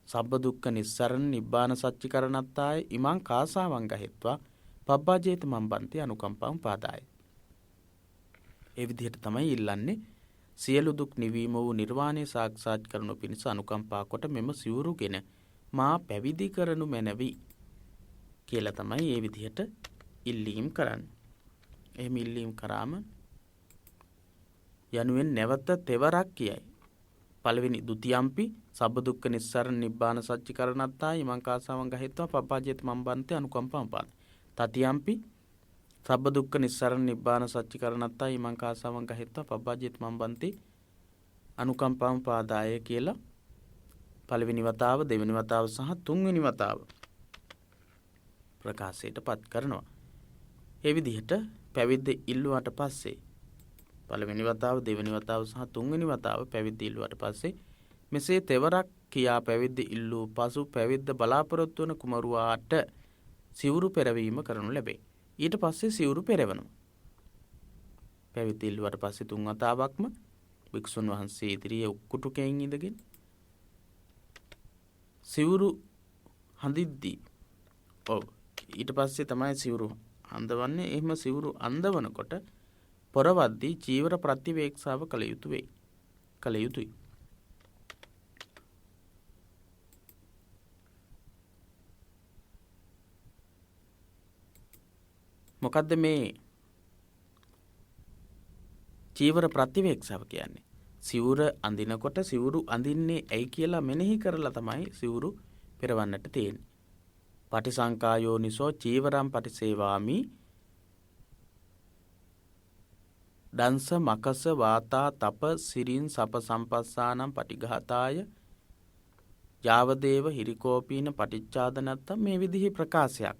සබ්බ දුක්ඛ නිස්සරණ නිබ්බාන සච්චි කරණත්තාය ඉමං කාසාවං ගහෙත්වා පබ්බජේත මම්බන්තේ අනුකම්පං පාදාය. ඒ විදිහට තමයි ඉල්ලන්නේ. සියලු දුක් නිවීම වූ නිර්වාණය සාක්ෂාත් කරනු පිණිස අනුකම්පා කොට මෙම සිවුරුගෙන මා පැවිදි කරනු මැනවි කියලා තමයි මේ විදිහට ඉල්ලීම් කරන්නේ. එහෙම ඉල්ලීම් කරාම යනුවෙන් නැවත තෙවරක් කියයි. පළවෙනි ဒုတိယ යම්පි සබ්බ දුක්ඛ නිස්සරණ නිබ්බාන සච්චි කරණත්තාය ඉමං කාසාවං ගහෙත්වා පබ්බජේත මම්බන්තේ අනුකම්පං පාද. තතියම්පි සබ්බ දුක්ඛ නිස්සරණ නිබ්බාන සච්චි කරණත්තාය ඉමං කාසාවං ගහෙත්වා පබ්බජේත මම්බන්තේ අනුකම්පං පාදාය කියලා පළවෙනි වතාව, දෙවෙනි වතාව සහ තුන්වෙනි වතාව ප්‍රකාශයට පත් කරනවා. ඒ විදිහට පැවිද්ද ඉල්ලුවාට පස්සේ පළවෙනි වතාව, දෙවෙනි වතාව සහ තුන්වෙනි වතාව පැවිද්ද ඉල්ලුවාට පස්සේ මෙසේ තෙවරක් කියා පැවිද්ද ඉල්ලූ පසු පැවිද්ද බලාපොරොත්තු වන කුමරුවාට සිවුරු පෙරවීම කරනු ලැබේ. ඊට පස්සේ සිවුරු පෙරවනවා. පැවිද්ද ඉල්ලුවාට පස්සේ තුන් වතාවක්ම භික්ෂුන් වහන්සේ ඉදිරියේ උක්කුටුකෙන් ඉඳගෙන සිවුරු හඳිද්දී ඊට පස්සේ තමයි සිවුරු අඳවන්නේ. එහෙම සිවුරු අඳවනකොට පොරවද්දී චීවර ප්‍රතිවේක්ෂාව කළ යුතුයි. මොකද්ද මේ චීවර ප්‍රතිවේක්ෂාව කියන්නේ? සිවුර අඳිනකොට සිවුරු අඳින්නේ ඇයි කියලා මෙනෙහි කරලා තමයි සිවුරු පෙරවන්නට තියෙන්නේ. පටිසංකායෝනිසෝ චීවරම් පටිසේවාමි දංස මකස වාතා තප සිරින් සප සම්පස්සානම් පටිඝාතාය යාවදේව හිරිකෝපීන පටිච්චාදනත්ත. මේ විදිහේ ප්‍රකාශයක්,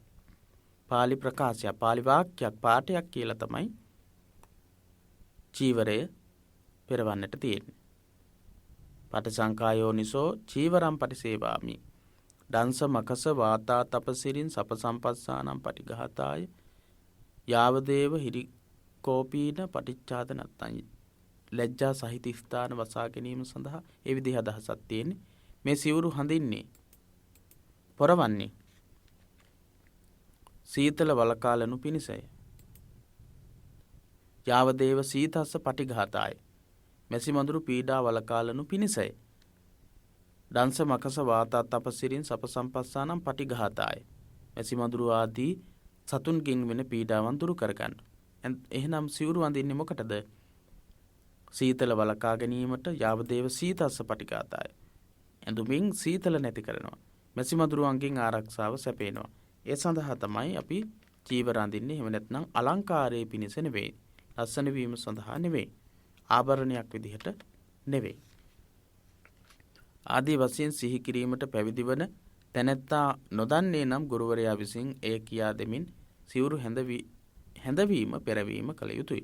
පාලි ප්‍රකාශයක්, පාලි වාක්‍යයක්, පාඨයක් කියලා තමයි චීවරය පෙරවන්නට තියෙන්නේ. පටිසංකායෝනිසෝ චීවරම් පටිසේවාමි දංස මකස වාතා තප සිරින් සප සම්පස්සානම් පටිඝාතාය යාවදේව හිරිකෝපීන පටිච්චාදනත්තං. ලැජ්ජා සහිත ස්ථාන වසා ගැනීම සඳහා ඒ විදිහ අදහසක් තියෙන්නේ. මේ සිවුරු හඳින්නේ, පොරවන්නේ සීතල වලකාලනු පිණිසය. යාවදේව සීතස්ස පටිඝාතාය. මැසි මඳුරු පීඩා වලකාලනු පිණිසය. දංශ මකස වාතත් අපසිරින් සපසම්පස්සානම් පටිඝාතාය. මැසි මඳුරු ආදී සතුන්ගෙන් වෙන පීඩාවන් දුරු කරගන්න. එහෙනම් සිවුරු අඳින්නේ මොකටද? සීතල වලකා ගැනීමට. යාවදේව සීතස්ස පටිඝාතාය. ඇඳුමින් සීතල නැති කරනවා. මැසි මඳුරුවන්ගෙන් ආරක්ෂාව සැපේනවා. ඒ සඳහා තමයි අපි චීවර අඳින්නේ. එහෙම නැත්නම් අලංකාරයේ පිණිස නෙවෙයි. ලස්සන වීම සඳහා නෙවෙයි. ආභරණයක් විදිහට නෙවෙයි. ආදී වශයෙන් සිහි කිරීමට පැවිදි වන තැනැත්තා නොදන්නේ නම් ගුරුවරයා විසින් එය කියා දෙමින් සිවුරු හැඳවීම පෙරවීම කළ යුතුයි.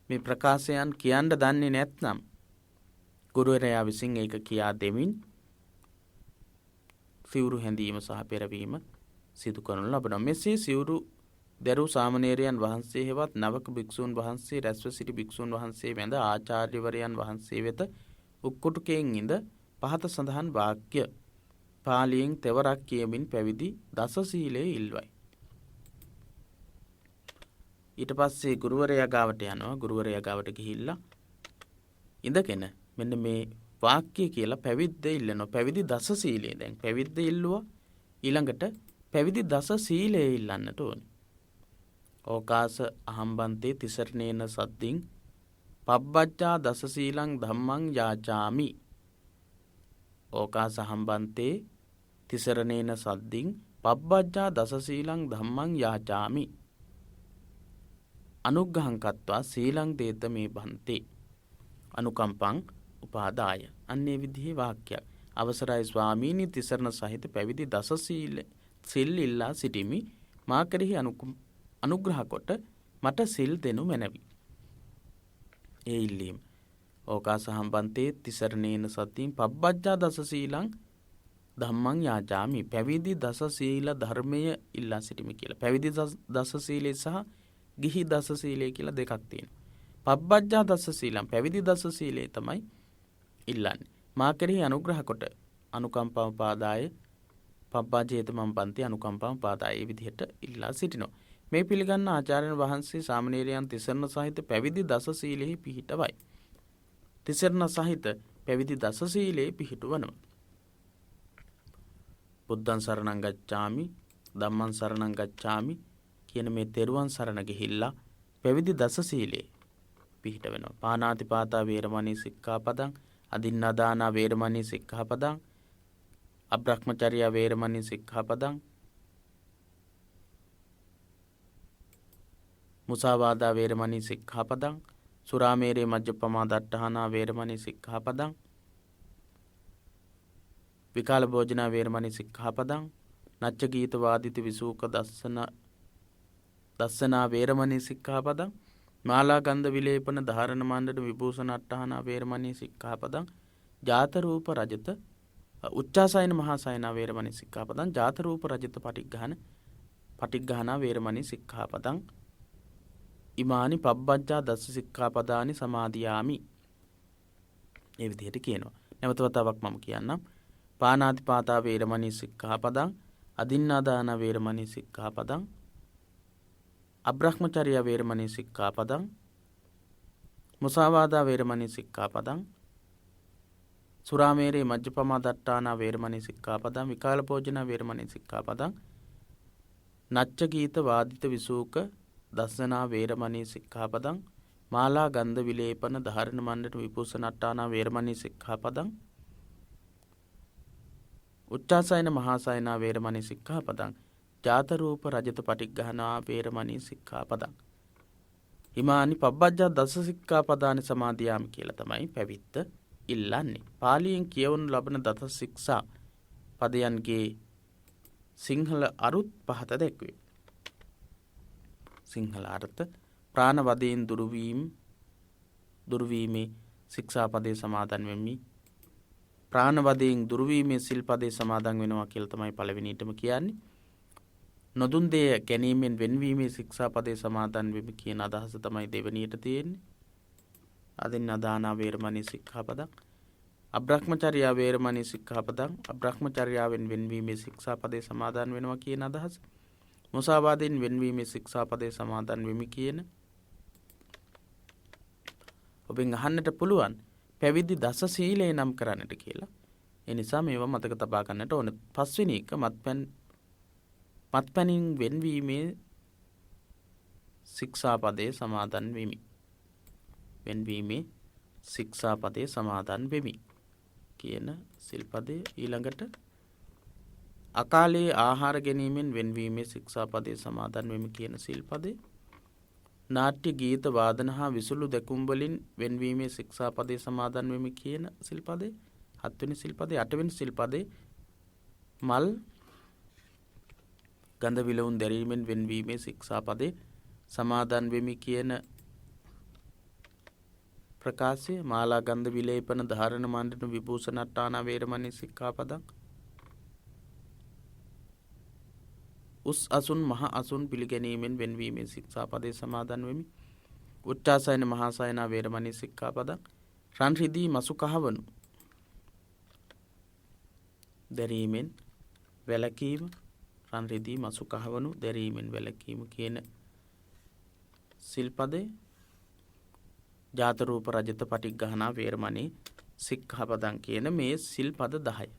මේ ප්‍රකාශයන් කියන්න දන්නේ නැත්නම් ගුරුවරයා විසින් ඒක කියා දෙමින් සිවුරු හැඳීම සහ පෙරවීම සිදු කරනු ලබනවා. මෙසේ සිවුරු දැරූ සාමණේරයන් වහන්සේ හෙවත් නවක භික්ෂූන් වහන්සේ රැස්ව සිටි භික්ෂූන් වහන්සේ වැඳ ආචාර්යවරයන් වහන්සේ වෙත උක්කුටුකයෙන් ඉඳ පහත සඳහන් වාක්‍ය පාලියෙන් තෙවරක් කියමින් පැවිදි දස සීලය ඉල්වයි. ඊට පස්සේ ගුරුවරයා ගාවට යනවා. ගුරුවරයා ගාවට ගිහිල්ලා ඉඳගෙන මෙන්න මේ වාක්‍ය කියලා පැවිද්ද ඉල්ලනවා. පැවිදි දස සීලය. දැන් පැවිද්ද ඉල්ලුවා. ඊළඟට පැවිදි දස සීලය ඉල්ලන්නට ඕනේ. ඕකාස අහම්බන්තේ තිසරණේන සද්දින් පබ්බජ්ජා දස සීලං ධම්මං යාචාමි. ඕකාස අහම්බන්තේ තිසරණේන සද්දින් පබ්බජ්ජා දස සීලං ධම්මං යාචාමි. අනුග්‍රහං කତ୍වා සීලං දේත මේ බන්තේ අනුකම්පං උපාදාය. අන්නේ විදිහේ වාක්‍යයක්. අවසරයි ස්වාමීනි, තිසරණ සහිත පැවිදි දස සිල් ඉල්ලා සිටිමි. මා කෙරෙහි අනුග්‍රහ කොට මට සිල් දෙනු මැනවි. ඒ ඉල්ලීම. ඕකාස හම්බන්තේ තිසරණේන සතින් පබ්බජ්ජා දස සීලං ධම්මං යාචාමි. පැවිදි දස සීල ධර්මය ඉල්ලා සිටිමි කියලා. පැවිදි දස සීලය සහ ගිහි දස සීලය කියලා දෙකක් තියෙනවා. පබ්බජ්ජා දස සීලං පැවිදි දස සීලය තමයි ඉල්ලන්නේ. මා කෙරෙහි අනුග්‍රහ කොට අනුකම්පාව පාදාය පබ්බජේත මම් පන්ති අනුකම්පාව පාදාය. ඒ විදිහට ඉල්ලා සිටිනවා. මේ පිළිගන්න ආචාර්යන් වහන්සේ සාමණේරයන් තිසරණ සහිත පැවිදි දස සීලෙහි පිහිටවයි. තිසරණ සහිත පැවිදි දස සීලෙහි පිහිටවනවා. බුද්ධං සරණං ගච්ඡාමි ධම්මං සරණං ගච්ඡාමි කියන මේ තෙරුවන් සරණ ගිහිල්ලා පැවිදි දස සීලේ පිහිට වෙනවා. පාණාතිපාතා වේරමණී සික්ඛාපදං අදින්නාදානා වේරමණී සික්ඛාපදං අබ්‍රහ්මචර්යා වේරමණී සික්ඛාපදං මුසාවාදා වේරමණී සික්ඛාපදං සුරාමේරේ මජ්ජපමා දට්ඨානා වේරමණී සික්ඛාපදං විකාල භෝජනා වේරමණී සික්ඛාපදං නච්ච ගීත වාදිත විසූක දස්සනා වේරමණී සික්ඛාපදං මාලා ගන්ධ විලේපන ධාරණ මණ්ඩල විභූෂණ අට්ඨානා වේරමණී සික්ඛාපදං ජාත රූප රජත උච්චාසයන මහාසයනා වේරමණී සික්ඛාපදං ජාත රූප රජත පටිඝානා වේරමණී සික්ඛාපදං ඉමානි පබ්බජ්ජා දස සික්ඛාපදානි සමාදියාමි. මේ විදිහට කියනවා. නැවත වතාවක් මම කියන්නම්. පාණාතිපාතා වේරමණී සික්ඛාපදං අදින්නාදාන වේරමණී සික්ඛාපදං අබ්‍රහ්මචර්යා වේරමණී සික්ඛාපදං මුසාවාදා වේරමණී සික්ඛාපදං සුරාමේරේ මජ්ජපමා දට්ඨානා වේරමණී සික්ඛාපදං විකාල භෝජනා වේරමණී සික්ඛාපදං නච්ච ගීත වාදිත විසූක දස්සනා වේරමණී සික්ඛාපදං මාලා ගන්ධ විලේපන ධාරණ මණ්ඩල විභූෂණ අට්ඨානා වේරමණී සික්ඛාපදං උච්චාසයන මහාසයනා වේරමණී සික්ඛාපදං ජාත රූප රජත පටිඝානා වේරමණී සික්ඛාපදං ඉමානි පබ්බජ්ජා දස සික්ඛාපදානි සමාදියාමි කියලා තමයි පැවිද්ද ඉල්ලන්නේ. පාලියෙන් කියවනු ලබන දස ශික්ෂා පදයන්ගේ සිංහල අරුත් පහත දැක්වේ. සිංහල අර්ථ ප්‍රාණවදයෙන් දුර්වීමේ ශික්ෂාපදේ සමාදන් වෙමි. ප්‍රාණවදයෙන් දුර්වීමේ සිල්පදේ සමාදන් වෙනවා කියලා තමයි පළවෙනියටම කියන්නේ. නොදුන් දෙය ගැනීමෙන් වෙන්වීමේ ශික්ෂාපදේ සමාදන් වෙමි කියන අදහස තමයි දෙවෙනියට තියෙන්නේ. අදින්නාදාන වේරමණී සික්ඛාපදං අබ්‍රහ්මචර්යා වේරමණී සික්ඛාපදං අබ්‍රහ්මචර්යාවෙන් වෙන්වීමේ ශික්ෂාපදේ සමාදන් වෙනවා කියන අදහස. මුසාවාදයෙන් වෙන්වීමේ ශික්ෂාපදේ සමාදන් වෙමි කියන ඔබෙන් අහන්නට පුළුවන් පැවිදි දස සීලය නම් කරන්නට කියලා. ඒ නිසා මේවා මතක තබා ගන්නට ඕන. පස්වෙනි එක මත්පැනින් වෙන්වීමේ ශික්ෂාපදේ සමාදන් වෙමි. වෙන්වීමේ ශික්ෂාපදේ සමාදන් වෙමි කියන සිල්පදේ. ඊළඟට අකාලයේ ආහාර ගැනීමෙන් වෙන්වීමේ ශික්ෂාපදේ සමාදන් වෙමි කියන සිල්පදේ. නාට්‍ය ගීත වාදන හා විසුළු දැකුම් වලින් වෙන්වීමේ ශික්ෂාපදේ සමාදන් වෙමි කියන සිල්පදේ. 7 වෙනි සිල්පදේ. 8 වෙනි සිල්පදේ මල් ගඳ විලවුන් දැරීමෙන් වෙන්වීමේ ශික්ෂාපදේ සමාදන් වෙමි කියන ප්‍රකාශය. මාලා ගන්ධ විලේපන ධාරණ මණ්ඩන විභූෂණට්ටාන වේරමණී සික්ඛාපදං. උස් අසුන් මහ අසුන් පිළිගැනීමෙන් වෙන්වීමේ ශික්ෂාපදේ සමාදන් වෙමි. උච්චාසයන මහාසයන වේරමණී සික්ඛාපදං. රන් රිදී මසු කහවණු දැරීමෙන් වැළකීම. රන් රිදී මසු කහවණු දැරීමෙන් වැළකීම කියන සිල්පදේ. ජාත රූප රජත පටිග්ගහනා වේරමණී සික්ඛාපදං කියන මේ සිල්පද 10.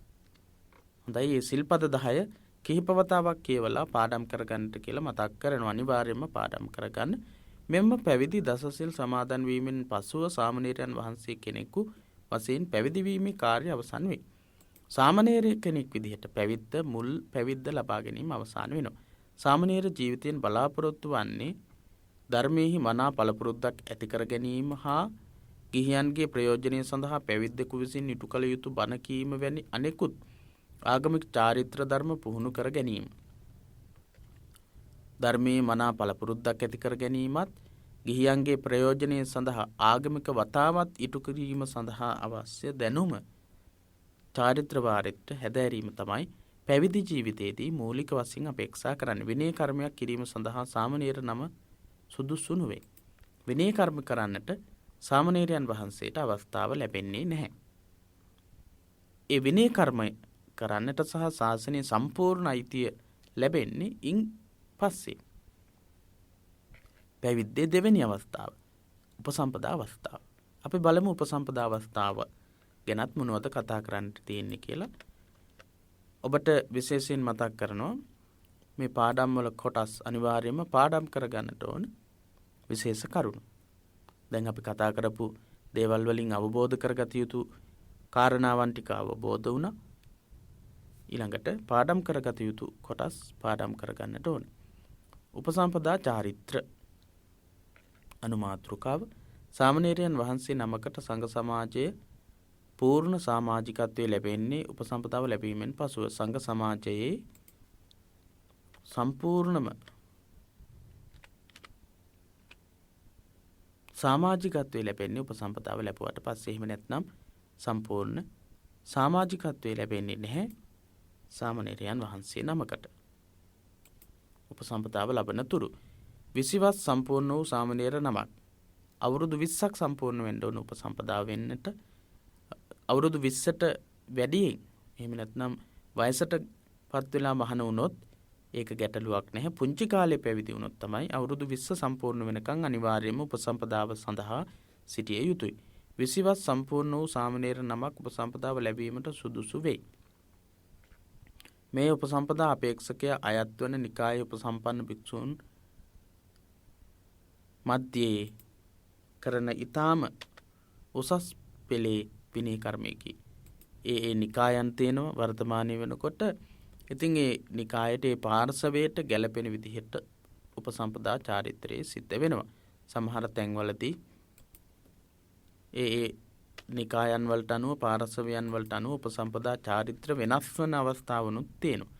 හොඳයි, මේ සිල්පද 10 කිහිප වතාවක් කියවලා පාඩම් කරගන්නට කියලා මතක් කරනවා. අනිවාර්යයෙන්ම පාඩම් කරගන්න. මෙම්ම පැවිදි දසසිල් සමාදන් වීමෙන් පසුව සාමණේරයන් වහන්සේ කෙනෙකු වශයෙන් පැවිදි වීමේ කාර්ය අවසන් වේ. සාමණේර කෙනෙක් විදිහට මුල් පැවිද්ද ලබා ගැනීම අවසන් වෙනවා. සාමණේර ජීවිතයෙන් බලාපොරොත්තු වන්නේ ධර්මයේහි මනා පළපුරුද්දක් ඇති කර ගැනීම හා ගිහියන්ගේ ප්‍රයෝජනය සඳහා පැවිද්දෙකු විසින් ඉටු කළ යුතු බණ කීම වැනි අනෙකුත් ආගමික චාරිත්‍ර ධර්ම පුහුණු කර ගැනීම. ධර්මයේ මනා පළපුරුද්දක් ඇති කර ගැනීමත් ගිහියන්ගේ ප්‍රයෝජනය සඳහා ආගමික වතාවත් ඉටු කිරීම සඳහා අවශ්‍ය දැනුම චාරිත්‍ර වාරිත්‍ර හැදෑරීම තමයි පැවිදි ජීවිතයේදී මූලික වශයෙන් අපේක්ෂා කරන්නේ. විනය කර්මයක් කිරීම සඳහා සාමණේර නම සුදුසු නොවේ. විනය කර්ම කරන්නට සාමණේරයන් වහන්සේට අවස්ථාව ලැබෙන්නේ නැහැ. ඒ විනය කර්ම කරන්නට සහ ශාසනයේ සම්පූර්ණ අයිතිය ලැබෙන්නේ ඉන් පස්සේ. පැවිද්දේ දෙවෙනි අවස්ථාව උපසම්පදා අවස්ථාව. අපි බලමු උපසම්පදා අවස්ථාව ගැනත් මොනවද කතා කරන්නට තියෙන්නේ කියලා. ඔබට විශේෂයෙන් මතක් කරනවා මේ පාඩම් වල කොටස් අනිවාර්යයෙන්ම පාඩම් කරගන්නට ඕන විශේෂ කරුණු. දැන් අපි කතා කරපු දේවල් වලින් අවබෝධ කරගත යුතු කාරණාවන් ටික අවබෝධ වුණා. ඊළඟට පාඩම් කරගත යුතු කොටස් පාඩම් කරගන්නට ඕන. උපසම්පදා චාරිත්‍ර අනුමාතෘකාව. සාමණේරයන් වහන්සේ නමකට සංඝ සමාජයේ පූර්ණ සමාජිකත්වයේ ලැබෙන්නේ උපසම්පදාව ලැබීමෙන් පසුව. සංඝ සමාජයේ සම්පූර්ණම සමාජිකත්වයේ ලැබෙන්නේ උපසම්පදාව ලැබුවට පස්සේ. එහෙම නැත්නම් සම්පූර්ණ සමාජිකත්වයේ ලැබෙන්නේ නැහැ සාමණේරයන් වහන්සේ නමකට උපසම්පදාව ලබන තුරු. 20 වස් සම්පූර්ණ වූ සාමණේර නමක් අවුරුදු 20ක් සම්පූර්ණ වෙන්න ඕන උපසම්පදාව වෙන්නට. අවුරුදු 20ට වැඩියෙන් එහෙම නැත්නම් වයසට පත් වෙලා මහණ වුණොත් ඒක ගැටලුවක් නැහැ. පුංචි කාලේ පැවිදි වුණොත් තමයි අවුරුදු 20 සම්පූර්ණ වෙනකන් අනිවාර්යයෙන්ම උපසම්පදාව සඳහා සිටිය යුතුයි. 20 වස් සම්පූර්ණ වූ සාමණේර නමක් උපසම්පදාව ලැබීමට සුදුසු වෙයි. මේ උපසම්පදා අපේක්ෂකයා අයත් වන නිකායේ උපසම්පන්න භික්ෂූන් මධ්‍යයේ කරන ඊටාම උසස් පෙළේ විනය කර්මයකි. ඒ නිකායන් තියෙනවා වර්තමානයේ වෙනකොට. ඉතින් ඒ නිකායට ඒ පාර්ශවයට ගැළපෙන විදිහට උපසම්පදා චාරිත්‍රයේ සිද්ධ වෙනවා. සමහර තැන්වලදී ඒ නිකායන් වලට අනුව පාර්ශවයන් වලට අනුව උපසම්පදා චාරිත්‍ර වෙනස් වන අවස්ථාවනුත් තියෙනවා.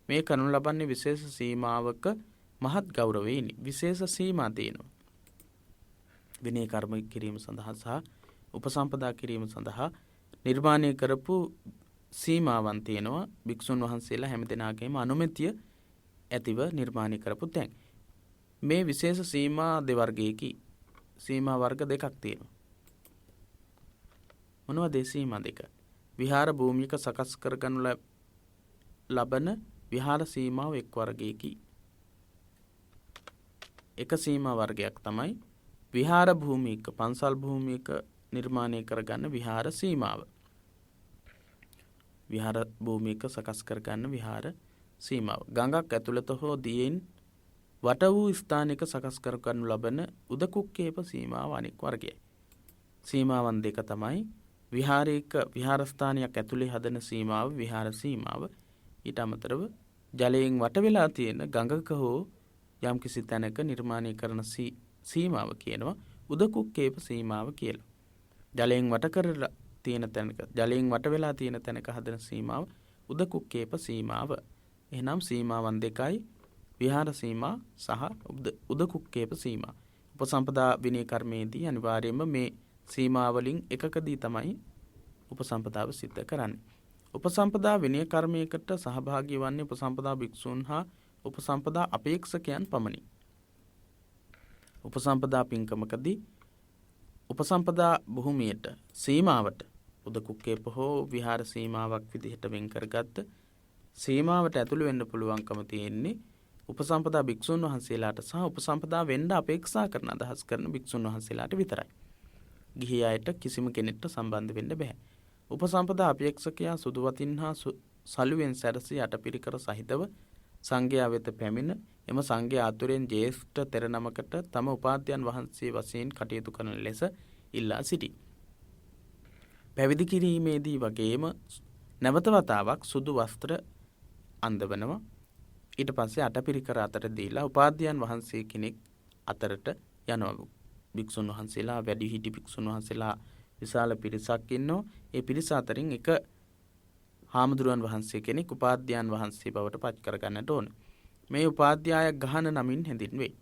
මේ කරනු ලබන්නේ විශේෂ සීමාවක මහත් ගෞරවයෙන්. විශේෂ සීමා තියෙනවා. විනය කර්ම කිරීම සඳහා සහ උපසම්පදා කිරීම සඳහා නිර්මාණය කරපු සීමාවන් තියෙනවා. භික්ෂුන් වහන්සේලා හැමදෙනාගේම අනුමැතිය ඇතිව නිර්මාණය කරපු තැන්. මේ විශේෂ සීමා දෙවර්ගයකි. සීමා වර්ග දෙකක් තියෙනවා. මොනවද ඒ සීමා දෙක? විහාර භූමියක සකස් කරගනු ලබන විහාර සීමාව එක් වර්ගයකි. එක සීමා වර්ගයක් තමයි විහාර භූමියක පන්සල් භූමියක නිර්මාණය කරගන්න විහාර සීමාව. විහාර භූමියක සකස් කරගන්න විහාර සීමාව. ගඟක් ඇතුළත හෝ දියෙන් වට වූ ස්ථානික සකස් කරගනු ලබන උදකුක්කේප සීමාව අනෙක් වර්ගයයි. සීමාවන් දෙක තමයි විහාරයක විහාරස්ථානයක් ඇතුලේ හදන සීමාව විහාර සීමාව. ඊට අමතරව ජලයෙන් වට වෙලා තියෙන ගඟක හෝ යම්කිසි තැනක නිර්මාණය කරන සීමාව කියනවා උදකුක්කේප සීමාව කියලා. ජලයෙන් වට කරලා තියෙන තැනක ජලයෙන් වට වෙලා තියෙන තැනක හදන සීමාව උදකුක්කේප සීමාව. එහෙනම් සීමාවන් දෙකයි විහාර සීමා සහ උදකුක්කේප සීමා. උපසම්පදා විනය කර්මයේදී අනිවාර්යයෙන්ම මේ සීමා වලින් එකකදී තමයි උපසම්පදාව සිද්ධ කරන්නේ. උපසම්පදා විනය කර්මයකට සහභාගී වන්නේ උපසම්පදා භික්ෂූන් හා උපසම්පදා අපේක්ෂකයන් පමණි. උපසම්පදා පින්කමකදී උපසම්පදා භූමියට සීමාවට උදකුක්කේප හෝ විහාර සීමාවක් විදිහට වෙන් කරගත්ත සීමාවට ඇතුළු වෙන්න පුළුවන්කම තියෙන්නේ උපසම්පදා භික්ෂුන් වහන්සේලාට සහ උපසම්පදා වෙන්න අපේක්ෂා කරන අදහස් කරන භික්ෂුන් වහන්සේලාට විතරයි. ගිහි අයට කිසිම කෙනෙක්ට සම්බන්ධ වෙන්න බෑ. උපසම්පදා අපේක්ෂකයා සුදු වතින් හා සලුවෙන් සැරසී අටපිරිකර සහිතව සංඝයා වෙත පැමිණ එම සංඝයා අතුරෙන් ජේෂ්ඨ තෙර නමකට තම උපාධ්‍යයන් වහන්සේ වශයෙන් කටයුතු කරන ලෙස ඉල්ලා සිටී. පැවිදි කිරීමේදී වගේම නැවත වතාවක් සුදු වස්ත්‍ර අඳවනවා. ඊට පස්සේ අටපිරිකර අතර දීලා උපාධ්‍යයන් වහන්සේ කෙනෙක් අතරට යනවා. භික්ෂුන් වහන්සේලා වැඩිහිටි භික්ෂුන් වහන්සේලා විශාල පිරිසක් ඉන්නවා. ඒ පිරිස අතරින් එක හාමුදුරුවන් වහන්සේ කෙනෙක් උපාධ්‍යයන් වහන්සේ බවට පත් කරගන්නට ඕන. මේ උපාධ්‍යාය ගහන නමින් හැඳින්වේ.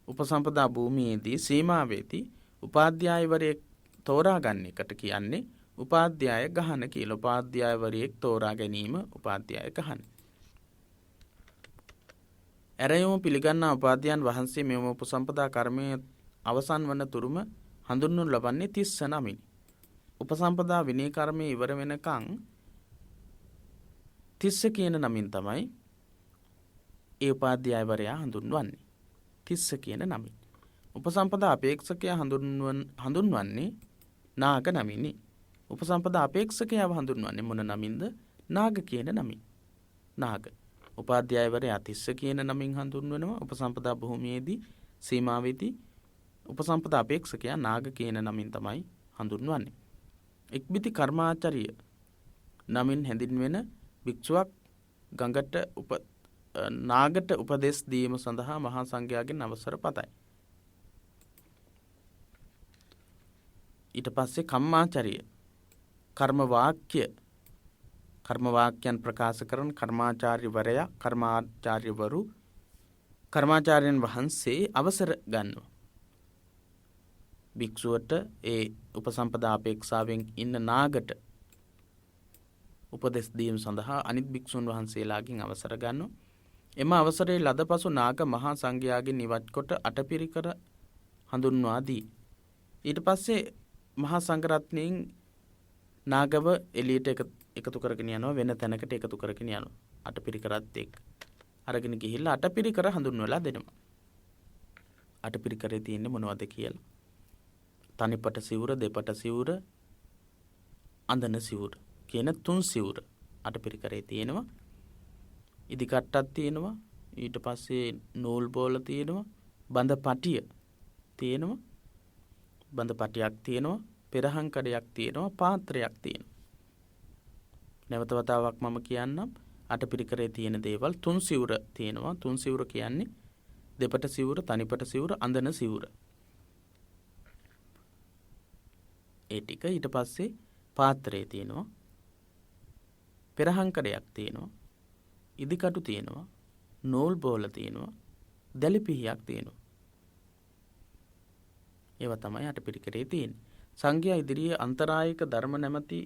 උපසම්පදා භූමියේදී සීමාවේදී උපාධ්‍යායවරයෙක් තෝරා ගන්න එකට කියන්නේ උපාධ්‍යාය ගහන කියලා. උපාධ්‍යායවරයෙක් තෝරා ගැනීම උපාධ්‍යාය ගහන. ඇරයුම පිළිගන්නා උපාධ්‍යයන් වහන්සේ මෙම උපසම්පදා කර්මයේ අවසන් වන තුරුම හඳුන්වනු ලබන්නේ 30 නමිනි. උපසම්පදා විනය කර්මයේ ඉවර වෙනකන් 30 කියන නමින් තමයි ඒ උපාධ්‍යායවරයා හඳුන්වන්නේ. 30 කියන නමින්. උපසම්පදා අපේක්ෂකයා හඳුන්වන්නේ නාග නමිනි. උපසම්පදා අපේක්ෂකයාව හඳුන්වන්නේ මොන නමින්ද? නාග කියන නමින්. නාග. උපාධ්‍යායවරයා 30 කියන නමින් හඳුන්වනවා. උපසම්පදා භූමියේදී සීමාවේදී උපසම්පදා අපේක්ෂකයා නාග කියන නමින් තමයි හඳුන්වන්නේ. එක්බිති කර්මාචාර්ය නමින් හැඳින්වෙන භික්ෂුවක් ගඟට නාගට උපදෙස් දීම සඳහා මහා සංඝයාගෙන් අවසර පතයි. ඊට පස්සේ කම්මාචාර්ය කර්ම වාක්‍යයන් ප්‍රකාශ කරන කර්මාචාර්යවරයා කර්මාචාර්යයන් වහන්සේ අවසර ගන්නවා. භික්ෂුවට ඒ උපසම්පදා අපේක්ෂාවෙන් ඉන්න නාගට උපදෙස් දීම සඳහා අනිත් භික්ෂුන් වහන්සේලාගෙන් අවසර ගන්නවා. එම අවසරයේ ලදපසු නාග මහා සංඝයාගෙන් ඉවත් කොට අටපිරිකර හඳුන්වා දී. ඊට පස්සේ මහා සංඝරත්නයෙන් නාගව එළියට එකතු කරගෙන යනවා. වෙන තැනකට එකතු කරගෙන යනවා. අටපිරිකරත් එක්ක අරගෙන ගිහිල්ලා අටපිරිකර හඳුන්වලා දෙනවා. අටපිරිකරේ තියෙන්නේ මොනවද කියලා. තනිපට සිවුර, දෙපට සිවුර, අඳන සිවුර කියන 3 සිවුර අටපිරිකරේ තියෙනවා. ඉදි කට්ටක් තියෙනවා. ඊට පස්සේ නූල් බෝල තියෙනවා. බඳ පටිය තියෙනවා. බඳ පටියක් තියෙනවා. පෙරහන් කඩයක් තියෙනවා. පාත්‍රයක් තියෙනවා. නැවත වතාවක් මම කියන්නම්. අටපිරිකරේ තියෙන දේවල් 3 සිවුර තියෙනවා. 3 සිවුර කියන්නේ දෙපට සිවුර, තනිපට සිවුර, අඳන සිවුර. ඒ ටික ඊට පස්සේ පාත්‍රය තියෙනවා. පෙරහන් කඩයක් තියෙනවා. ඉදිකටු තියෙනවා. නූල් බෝල තියෙනවා. දැලිපිහියක් තියෙනවා. ඒවා තමයි අටපිරිකරේ තියෙන්නේ. සංඝයා ඉදිරියේ අන්තරායික ධර්ම නැමැති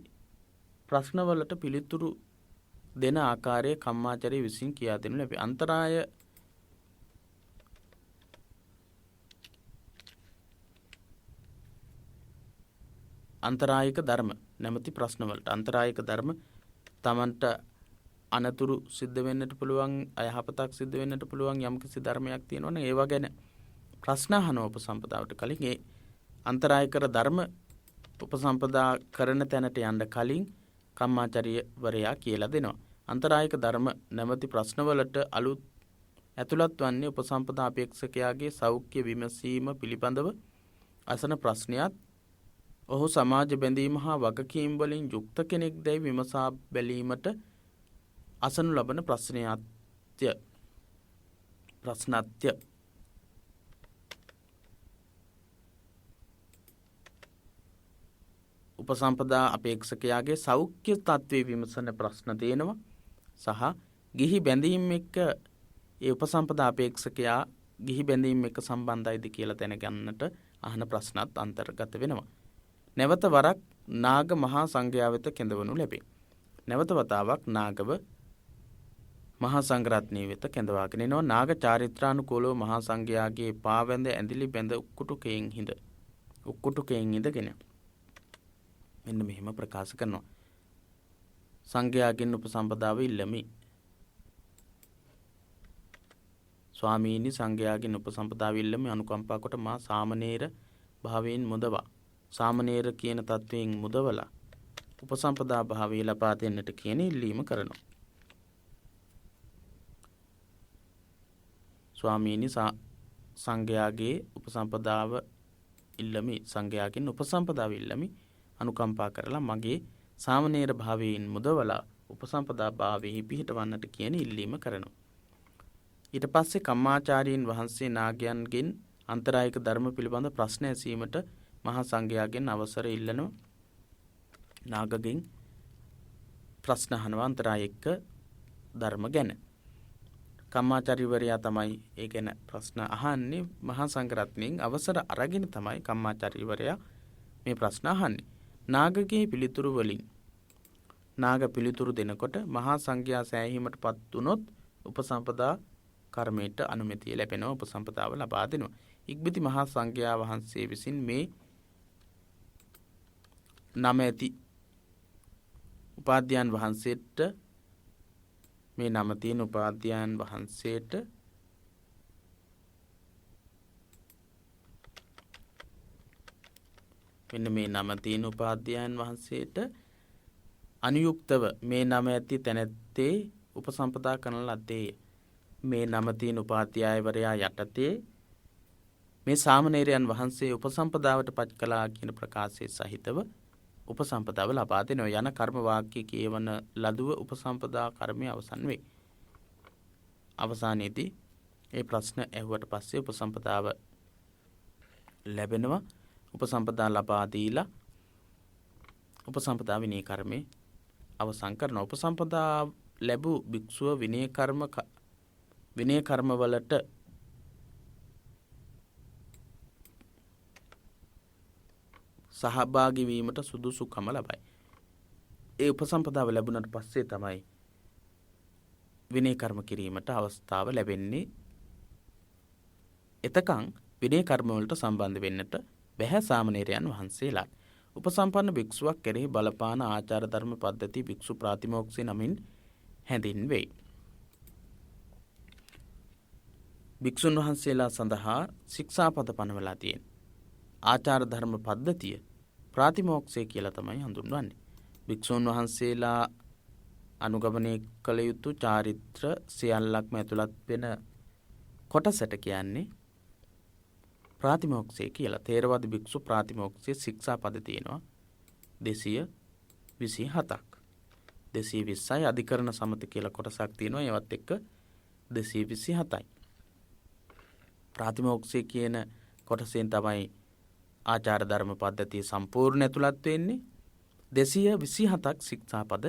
ප්‍රශ්නවලට පිළිතුරු දෙන ආකාරයේ කම්මාචාර්ය විසින් කියා දෙනු ලැබේ. අන්තරායික ධර්ම නැමැති ප්‍රශ්නවලට අන්තරායික ධර්ම තමන්ට අනතුරු සිද්ධ වෙන්නට පුළුවන්, අයහපතක් සිද්ධ වෙන්නට පුළුවන් යම්කිසි ධර්මයක් තියෙනවනේ ඒවා ගැන ප්‍රශ්න අහන උපසම්පදාවට කලින් ඒ අන්තරාය කර ධර්ම උපසම්පදා කරන තැනට යන්න කලින් කම්මාචාර්යවරයා කියලා දෙනවා. අන්තරායක ධර්ම නැමැති ප්‍රශ්නවලට ඇතුළත් වන්නේ උපසම්පදා අපේක්ෂකයාගේ සෞඛ්‍ය විමසීම පිළිබඳව අසන ප්‍රශ්නයත් ඔහු සමාජ බැඳීම හා වගකීම් වලින් යුක්ත කෙනෙක්දැයි විමසා බැලීමට අසනු ලබන ප්‍රශ්නත්ය. උපසම්පදා අපේක්ෂකයාගේ සෞඛ්‍ය තත්ත්වයේ විමසන ප්‍රශ්න තියෙනවා සහ ගිහි බැඳීම් එක්ක ඒ උපසම්පදා අපේක්ෂකයා ගිහි බැඳීම් එක්ක සම්බන්ධයිද කියලා දැනගන්නට අහන ප්‍රශ්නත් අන්තර්ගත වෙනවා. නැවත වරක් නාග මහා සංඝයා වෙත කැඳවනු ලැබේ. නැවත වතාවක් නාගව මහා සංඝරත්නය වෙත කැඳවාගෙන එනවා. නාග චාරිත්‍රානුකූලව මහා සංඝයාගේ පාවැඳ ඇඳිලි බැඳ උක්කුටුකයෙන් ඉඳගෙන මෙන්න මෙහෙම ප්‍රකාශ කරනවා. සංඝයාගෙන් උපසම්පදාව ඉල්ලමි. ස්වාමීනි, සංඝයාගෙන් උපසම්පදාව ඉල්ලමි. අනුකම්පා කොට මා සාමණේර භාවයෙන් මුදවා. සාමණේර කියන තත්වයෙන් මුදවලා උපසම්පදා භාවය ලබා දෙන්නට කියන ඉල්ලීම කරනවා. ස්වාමීනි, සංඝයාගේ උපසම්පදාව ඉල්ලමි. සංඝයාගෙන් උපසම්පදාව ඉල්ලමි. අනුකම්පා කරලා මගේ සාමණේර භාවයෙන් මුදවලා උපසම්පදා භාවයෙහි පිහිටවන්නට කියන ඉල්ලීම කරනවා. ඊට පස්සේ කම්මාචාරීන් වහන්සේ නාගයන්ගෙන් අන්තරායික ධර්ම පිළිබඳ ප්‍රශ්න ඇසීමට මහා සංඝයාගෙන් අවසර ඉල්ලනවා. නාගගෙන් ප්‍රශ්න අහනවා අන්තරායික ධර්ම ගැන. කම්මාචාරීවරයා තමයි ඒ ගැන ප්‍රශ්න අහන්නේ. මහා සංඝරත්නයෙන් අවසර අරගෙන තමයි කම්මාචාරීවරයා මේ ප්‍රශ්න අහන්නේ. නාගගේ පිළිතුරු වලින් නාග පිළිතුරු දෙනකොට මහා සංඝයා සෑහීමට පත් වුණොත් උපසම්පදා කර්මයට අනුමැතිය ලැබෙනවා. උපසම්පදාව ලබා දෙනවා. ඉක්බිති මහා සංඝයා වහන්සේ විසින් මේ නම ඇති උපාධ්‍යයන් වහන්සේට මේ නම තියෙන උපාධ්‍යයන් වහන්සේට මෙන්න මේ නම තියෙන උපාධ්‍යයන් වහන්සේට අනුයුක්තව මේ නම ඇති තැනැත්තේ උපසම්පදා කරන ලද්දේය. මේ නම තියෙන උපාධ්‍යායවරයා යටතේ මේ සාමණේරයන් වහන්සේ උපසම්පදාවට පත් කළා කියන ප්‍රකාශයේ සහිතව උපසම්පදාව ලබා දෙනවා. යන කර්ම වාක්‍ය කියවන ලදුව උපසම්පදා කර්මය අවසන් වේ. අවසානයේදී ඒ ප්‍රශ්න ඇහුවට පස්සේ උපසම්පදාව ලැබෙනවා. උපසම්පදා ලබා දීලා උපසම්පදා විනය කර්මය අවසන් කරනවා. උපසම්පදා ලැබූ භික්ෂුව විනය කර්මවලට සහභාගී වීමට සුදුසුකම ලබයි. ඒ උපසම්පදාව ලැබුණට පස්සේ තමයි විනය කර්ම කිරීමට අවස්ථාව ලැබෙන්නේ. එතකන් විනය කර්ම වලට සම්බන්ධ වෙන්නට බැහැ සාමණේරයන් වහන්සේලා. උපසම්පන්න භික්ෂුවක් කෙරෙහි බලපාන ආචාර ධර්ම පද්ධති භික්ෂු ප්‍රාතිමෝක්ෂය නමින් හැඳින්වෙයි. භික්ෂුන් වහන්සේලා සඳහා ශික්ෂාපද පනවලා තියෙන ආචාර ධර්ම පද්ධතිය ප්‍රාතිමෝක්ෂය කියලා තමයි හඳුන්වන්නේ. භික්ෂුන් වහන්සේලා අනුගමනය කළ යුතු චාරිත්‍ර සියල්ලක්ම ඇතුළත් වෙන කොටසට කියන්නේ ප්‍රාතිමෝක්ෂය කියලා. ථේරවාද භික්ෂු ප්‍රාතිමෝක්ෂය ශික්ෂාපද තියෙනවා 227ක්. 220යි අධිකරණ සමත කියලා කොටසක් තියෙනවා. ඒවත් එක්ක 227යි. ප්‍රාතිමෝක්ෂය කියන කොටසෙන් තමයි ආචාර ධර්ම පද්ධතිය සම්පූර්ණ ඇතුළත් වෙන්නේ. 227ක් ශික්ෂාපද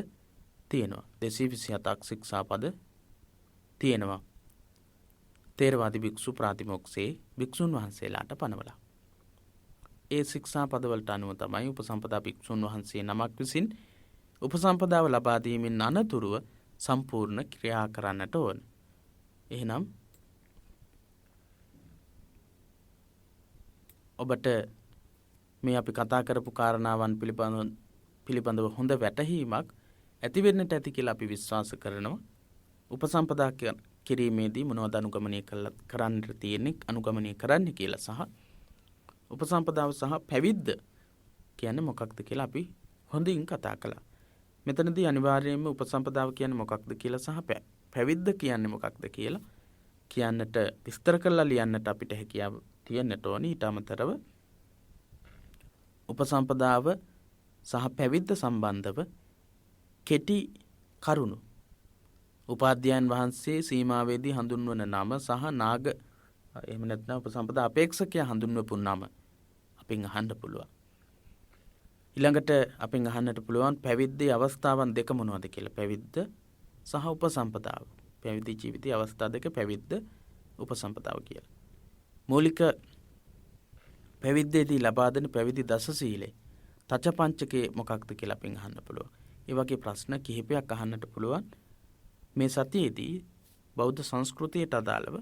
තියෙනවා. 227ක් ශික්ෂාපද තියෙනවා. ථේරවාදී භික්ෂු ප්‍රාතිමෝක්ෂයේ භික්ෂුන් වහන්සේලාට පනවලා. ඒ ශික්ෂාපදවලට අනුව තමයි උපසම්පදා භික්ෂුන් වහන්සේ නමක් විසින් උපසම්පදාව ලබා දීමෙන් අනතුරුව සම්පූර්ණ ක්‍රියා කරන්නට ඕන. එහෙනම් ඔබට මේ අපි කතා කරපු කාරණාවන් පිළිබඳව හොඳ වැටහීමක් ඇති වෙන්නට ඇති කියලා අපි විශ්වාස කරනවා. උපසම්පදා කිරීමේදී මොනවද අනුගමනය කරන්නට තියෙන්නේ, අනුගමනය කරන්න කියලා සහ උපසම්පදාව සහ පැවිද්ද කියන්නේ මොකක්ද කියලා අපි හොඳින් කතා කළා. මෙතනදී අනිවාර්යයෙන්ම උපසම්පදාව කියන්නේ මොකක්ද කියලා සහ පැවිද්ද කියන්නේ මොකක්ද කියලා කියන්නට විස්තර කරලා ලියන්නට අපිට හැකියාව තියෙන්නට ඕනි. ඊට අමතරව උපසම්පදාව සහ පැවිද්ද සම්බන්ධව කෙටි කරුණු උපාධ්‍යයන් වහන්සේ සීමාවේදී හඳුන්වන නම සහ නාග එහෙම නැත්නම් උපසම්පදා අපේක්ෂකයා හඳුන්වපු නම අපෙන් අහන්න පුළුවන්. ඊළඟට අපෙන් අහන්නට පුළුවන් පැවිද්දේ අවස්ථාවන් දෙක මොනවද කියලා. පැවිද්ද සහ උපසම්පදාව. පැවිදි ජීවිතයේ අවස්ථා දෙක පැවිද්ද උපසම්පදාව කියලා. මූලික පැවිද්දේදී ලබා දෙන පැවිදි දස සීලේ තචපංචකේ මොකක්ද කියලා අපෙන් අහන්න පුළුවන්. ඒ වගේ ප්‍රශ්න කිහිපයක් අහන්නට පුළුවන්. මේ සතියේදී බෞද්ධ සංස්කෘතියට අදාළව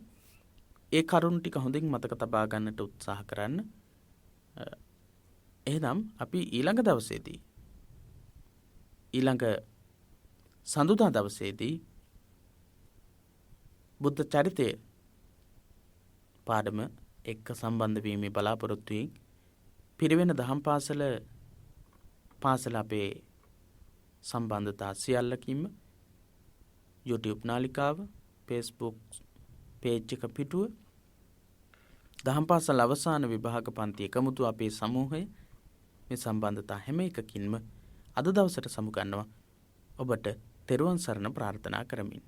ඒ කරුණු ටික හොඳින් මතක තබා ගන්නට උත්සාහ කරන්න. එහෙනම් අපි ඊළඟ දවසේදී ඊළඟ සඳුදා දවසේදී බුද්ධ චරිතය පාඩම එක්ක සම්බන්ධ වීමේ බලාපොරොත්තුවෙන් පිරිවෙන දහම් පාසල අපේ සම්බන්ධතා සියල්ලකින්ම YouTube නාලිකාව, Facebook page එක පිටුව, දහම් පාසල අවසාන විභාග පන්ති එකමුතු අපේ සමූහය මේ සම්බන්ධතා හැම එකකින්ම අද දවසට සමුගන්නවා. ඔබට තෙරුවන් සරණ ප්‍රාර්ථනා කරමින්